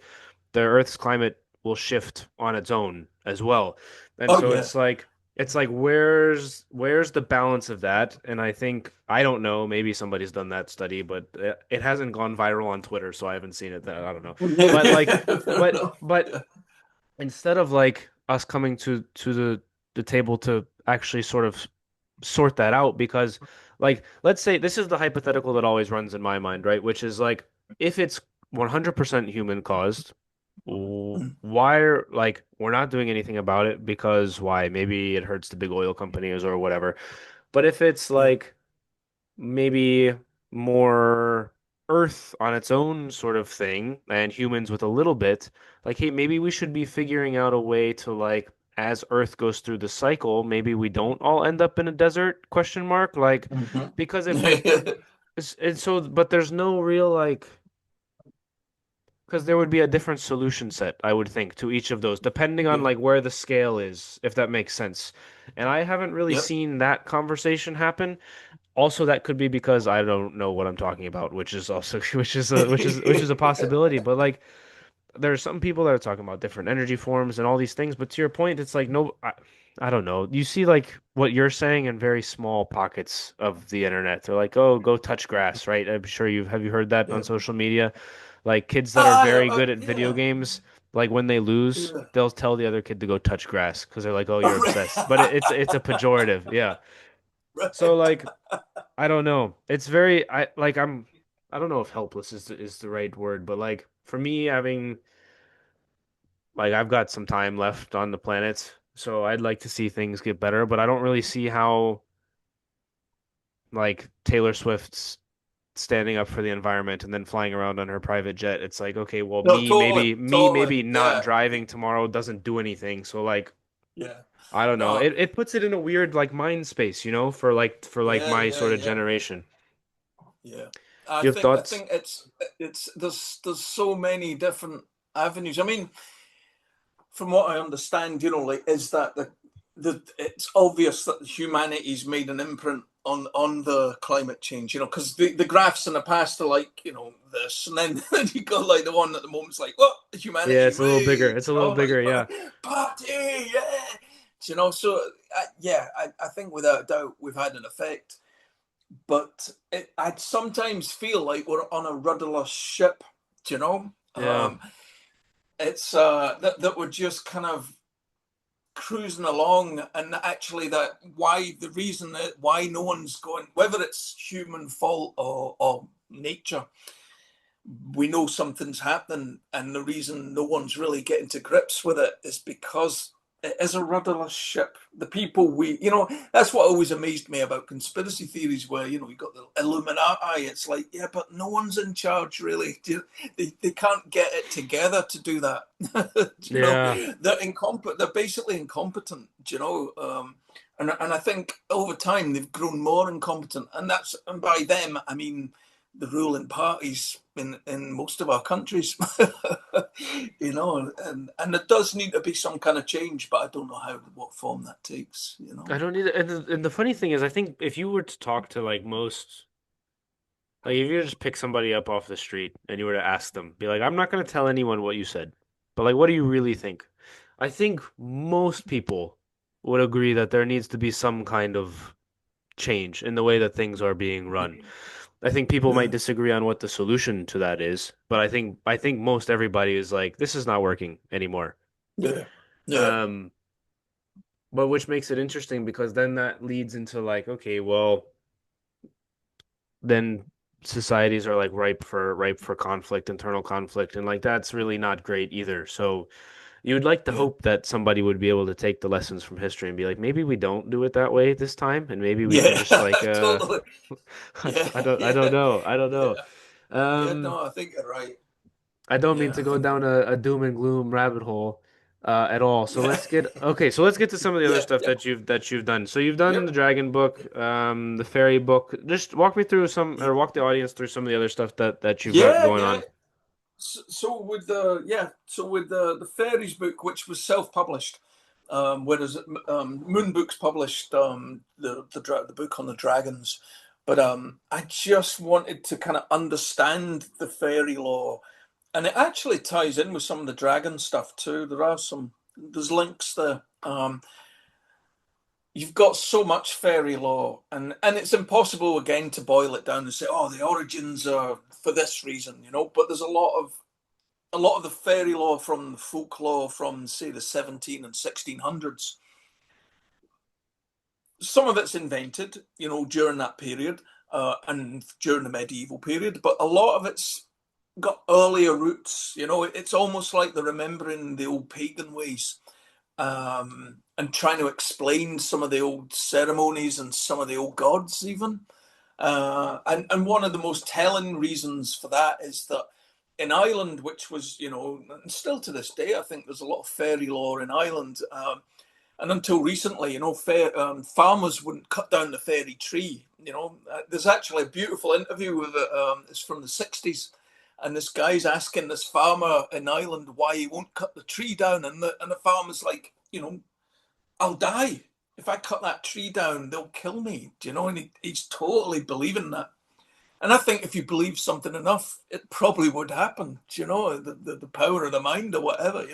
[SPEAKER 2] the Earth's climate will shift on its own as well. And
[SPEAKER 1] Oh
[SPEAKER 2] so
[SPEAKER 1] yeah.
[SPEAKER 2] it's like where's the balance of that? And I think I don't know, maybe somebody's done that study, but it hasn't gone viral on Twitter, so I haven't seen it. I don't know. But like
[SPEAKER 1] Fair
[SPEAKER 2] but
[SPEAKER 1] enough.
[SPEAKER 2] but instead of like us coming to the table to actually sort of sort that out because like let's say this is the hypothetical that always runs in my mind, right? Which is like if it's 100% human caused, why are like we're not doing anything about it because why? Maybe it hurts the big oil companies or whatever. But if it's
[SPEAKER 1] Yeah.
[SPEAKER 2] like maybe more Earth on its own sort of thing, and humans with a little bit, like, hey, maybe we should be figuring out a way to like, as Earth goes through the cycle, maybe we don't all end up in a desert, question mark? Like,
[SPEAKER 1] Mhm.
[SPEAKER 2] because if and so, but there's no real like, because there would be a different solution set, I would think, to each of those, depending on
[SPEAKER 1] Yeah.
[SPEAKER 2] like where the scale is, if that makes sense. And I haven't really
[SPEAKER 1] Yep.
[SPEAKER 2] seen that conversation happen. Also, that could be because I don't know what I'm talking about, which is also which is a possibility. But like, there are some people that are talking about different energy forms and all these things. But to your point, it's like no, I don't know. You see like what you're saying in very small pockets of the internet. They're like, oh, go touch grass, right? I'm sure you heard that on
[SPEAKER 1] Yeah.
[SPEAKER 2] social media. Like kids that are
[SPEAKER 1] Ah,
[SPEAKER 2] very good at video
[SPEAKER 1] yeah.
[SPEAKER 2] games, like when they lose,
[SPEAKER 1] Yeah.
[SPEAKER 2] they'll tell the other kid to go touch grass because they're like, oh, you're obsessed. But
[SPEAKER 1] Right.
[SPEAKER 2] it's a pejorative, yeah. So
[SPEAKER 1] Right.
[SPEAKER 2] like I don't know. It's very I don't know if helpless is the right word, but like for me having like I've got some time left on the planet, so I'd like to see things get better, but I don't really see how like Taylor Swift's standing up for the environment and then flying around on her private jet. It's like, okay, well
[SPEAKER 1] No, totally,
[SPEAKER 2] me
[SPEAKER 1] totally.
[SPEAKER 2] maybe not
[SPEAKER 1] Yeah.
[SPEAKER 2] driving tomorrow doesn't do anything. So like
[SPEAKER 1] Yeah.
[SPEAKER 2] I don't know.
[SPEAKER 1] No.
[SPEAKER 2] It puts it in a weird like mind space, for like
[SPEAKER 1] Yeah,
[SPEAKER 2] my
[SPEAKER 1] yeah,
[SPEAKER 2] sort of
[SPEAKER 1] yeah.
[SPEAKER 2] generation.
[SPEAKER 1] Yeah.
[SPEAKER 2] Do you have
[SPEAKER 1] I
[SPEAKER 2] thoughts?
[SPEAKER 1] think it's there's so many different avenues. I mean, from what I understand, like is that the it's obvious that humanity's made an imprint on the climate change, because the graphs in the past are like, this, and then, then you got like the one at the moment's like, what,
[SPEAKER 2] Yeah,
[SPEAKER 1] humanity,
[SPEAKER 2] it's a little bigger.
[SPEAKER 1] way,
[SPEAKER 2] It's a little bigger, yeah.
[SPEAKER 1] like party, yeah, so yeah, I think without a doubt we've had an effect, but I'd sometimes feel like we're on a rudderless ship, you know.
[SPEAKER 2] Yeah.
[SPEAKER 1] It's that we're just kind of cruising along, and actually that why the reason that why no one's going, whether it's human fault or nature, we know something's happening, and the reason no one's really getting to grips with it is because it is a rudderless ship. The people that's what always amazed me about conspiracy theories, where you got the Illuminati. It's like, yeah, but no one's in charge really. They can't get it together to do that.
[SPEAKER 2] Yeah.
[SPEAKER 1] They're incompetent. They're basically incompetent. And I think over time they've grown more incompetent, and by them I mean the ruling parties in most of our countries. And there does need to be some kind of change, but I don't know what form that takes.
[SPEAKER 2] I don't need it. And the funny thing is, I think if you were to talk to like most, like if you just pick somebody up off the street and you were to ask them, be like, I'm not going to tell anyone what you said, but like, what do you really think? I think most people would agree that there needs to be some kind of change in the way that things are being run. I think people might
[SPEAKER 1] Yeah.
[SPEAKER 2] disagree on what the solution to that is, but I think most everybody is like, this is not working anymore.
[SPEAKER 1] Yeah. Yeah.
[SPEAKER 2] Um, but which makes it interesting because then that leads into like, okay, well, then societies are like ripe for conflict, internal conflict, and like that's really not great either. So you would like to
[SPEAKER 1] Yeah.
[SPEAKER 2] hope that somebody would be able to take the lessons from history and be like, maybe we don't do it that way this time, and maybe we can
[SPEAKER 1] Yeah.
[SPEAKER 2] just like
[SPEAKER 1] Totally. Yeah.
[SPEAKER 2] I don't
[SPEAKER 1] Yeah.
[SPEAKER 2] know. I don't know.
[SPEAKER 1] Yeah. Yeah.
[SPEAKER 2] Um
[SPEAKER 1] No, I think you're right.
[SPEAKER 2] I don't mean
[SPEAKER 1] Yeah.
[SPEAKER 2] to
[SPEAKER 1] I
[SPEAKER 2] go
[SPEAKER 1] think.
[SPEAKER 2] down a doom and gloom rabbit hole at all. So
[SPEAKER 1] Yeah.
[SPEAKER 2] let's get to some of the other
[SPEAKER 1] Yeah.
[SPEAKER 2] stuff
[SPEAKER 1] Yeah.
[SPEAKER 2] that you've done. So you've done the
[SPEAKER 1] Yep.
[SPEAKER 2] dragon book, the fairy book. Just walk me through some or walk the audience through some of the other stuff that you've got
[SPEAKER 1] Yeah.
[SPEAKER 2] going
[SPEAKER 1] Yeah.
[SPEAKER 2] on.
[SPEAKER 1] So with the fairies book, which was self-published, whereas Moon Books published the book on the dragons, but I just wanted to kind of understand the fairy lore, and it actually ties in with some of the dragon stuff too. There's links there. You've got so much fairy lore, and it's impossible again to boil it down and say, oh, the origins are for this reason, But there's a lot of the fairy lore from the folklore from, say, the 17 and 1600s. Some of it's invented, during that period, and during the medieval period, but a lot of it's got earlier roots. It's almost like they're remembering the old pagan ways, and trying to explain some of the old ceremonies and some of the old gods, even. And one of the most telling reasons for that is that in Ireland, which was, and still to this day, I think there's a lot of fairy lore in Ireland. And until recently, farmers wouldn't cut down the fairy tree. There's actually a beautiful interview with it. It's from the 60s. And this guy's asking this farmer in Ireland why he won't cut the tree down. And the farmer's like, I'll die. If I cut that tree down, they'll kill me. And he's totally believing that. And I think if you believe something enough, it probably would happen. The power of the mind or whatever.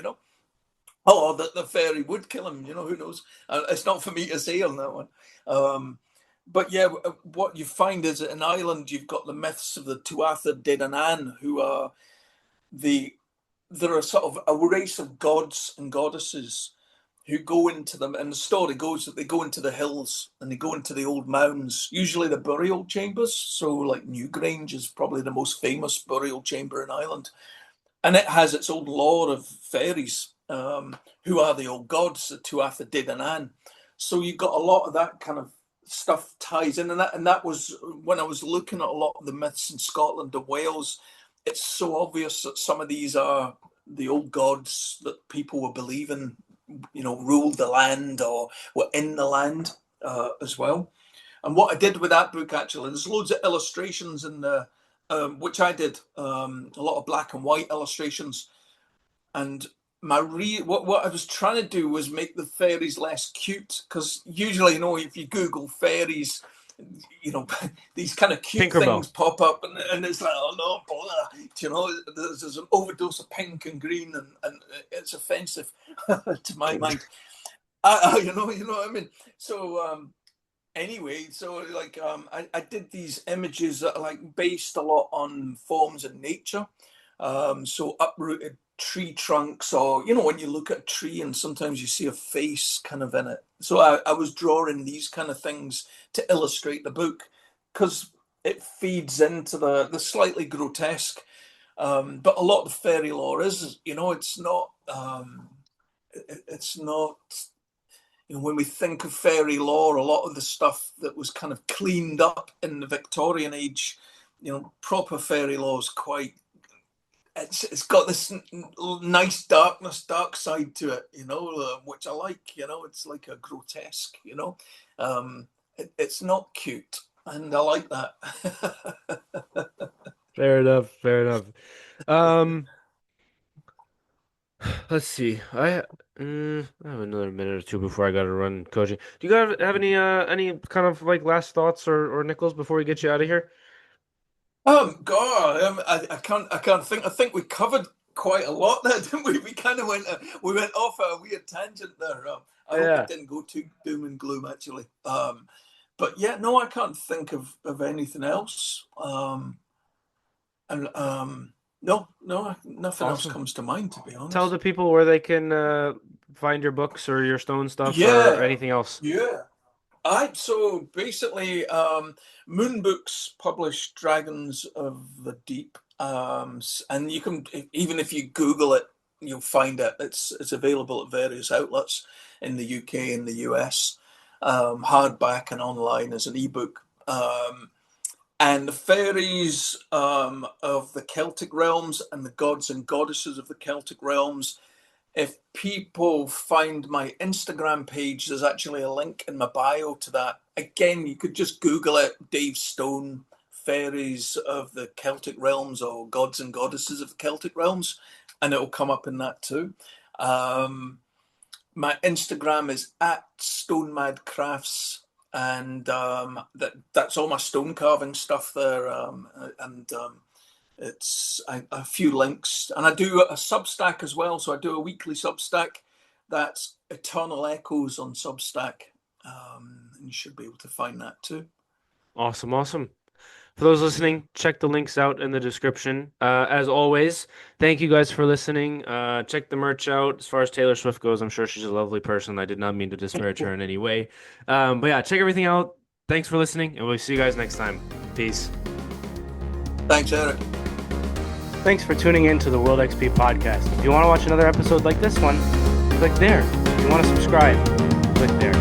[SPEAKER 1] Oh, the fairy would kill him. Who knows? It's not for me to say on that one. But yeah, what you find is that in Ireland, you've got the myths of the Tuatha De Danann, who are the they're a sort of a race of gods and goddesses who go into them. And the story goes that they go into the hills and they go into the old mounds, usually the burial chambers. So, like Newgrange is probably the most famous burial chamber in Ireland, and it has its own lore of fairies, who are the old gods, the Tuatha De Danann. So you've got a lot of that kind of stuff ties in, and that was when I was looking at a lot of the myths in Scotland and Wales. It's so obvious that some of these are the old gods that people were believing, ruled the land or were in the land, as well. And what I did with that book, actually, there's loads of illustrations in there, which I did, a lot of black and white illustrations. And what I was trying to do was make the fairies less cute, because usually, if you Google fairies, you know, these kind of cute
[SPEAKER 2] Tinkerbell.
[SPEAKER 1] things pop up, and it's like, oh no, blah. There's an overdose of pink and green, and it's offensive to my mind. You know what I mean? So anyway, so like I did these images that are like based a lot on forms in nature. So uprooted tree trunks, or when you look at a tree and sometimes you see a face kind of in it. So I was drawing these kind of things to illustrate the book, because it feeds into the slightly grotesque. But a lot of the fairy lore is, it's not, when we think of fairy lore, a lot of the stuff that was kind of cleaned up in the Victorian age, proper fairy lore is quite. It's got this nice dark side to it, which I like. It's like a grotesque. It's not cute, and I like that.
[SPEAKER 2] Fair enough. Fair enough. Um, let's see. I have another minute or two before I gotta run coaching. Do you guys have any kind of like last thoughts or nickels before we get you out of here?
[SPEAKER 1] God, I can't think. I think we covered quite a lot there, didn't we? We went off a weird tangent there. I hope it
[SPEAKER 2] Yeah.
[SPEAKER 1] didn't go too doom and gloom, actually. But yeah, no, I can't think of anything else. No, nothing else
[SPEAKER 2] Awesome.
[SPEAKER 1] comes to mind, to be
[SPEAKER 2] Tell
[SPEAKER 1] honest.
[SPEAKER 2] the people where they can find your books or your stone stuff or
[SPEAKER 1] Yeah,
[SPEAKER 2] anything else.
[SPEAKER 1] yeah. So basically, Moon Books published Dragons of the Deep, and you can, even if you Google it, you'll find it. It's available at various outlets in the UK and the US, hardback and online as an ebook. And the fairies of the Celtic realms and the gods and goddesses of the Celtic realms. If people find my Instagram page, there's actually a link in my bio to that. Again, you could just Google it, Dave Stone, fairies of the Celtic realms or gods and goddesses of the Celtic realms, and it'll come up in that too. My Instagram is at stonemadcrafts, and that's all my stone carving stuff there, and it's a few links, and I do a Substack as well. So I do a weekly Substack. That's Eternal Echoes on Substack, and you should be able to find that too.
[SPEAKER 2] Awesome, awesome. For those listening, check the links out in the description. As always, thank you guys for listening. Check the merch out. As far as Taylor Swift goes, I'm sure she's a lovely person. I did not mean to disparage her in any way. But yeah, check everything out. Thanks for listening, and we'll see you guys next time. Peace.
[SPEAKER 1] Thanks, Eric.
[SPEAKER 2] Thanks for tuning in to the World XP podcast. If you want to watch another episode like this one, click there. If you want to subscribe, click there.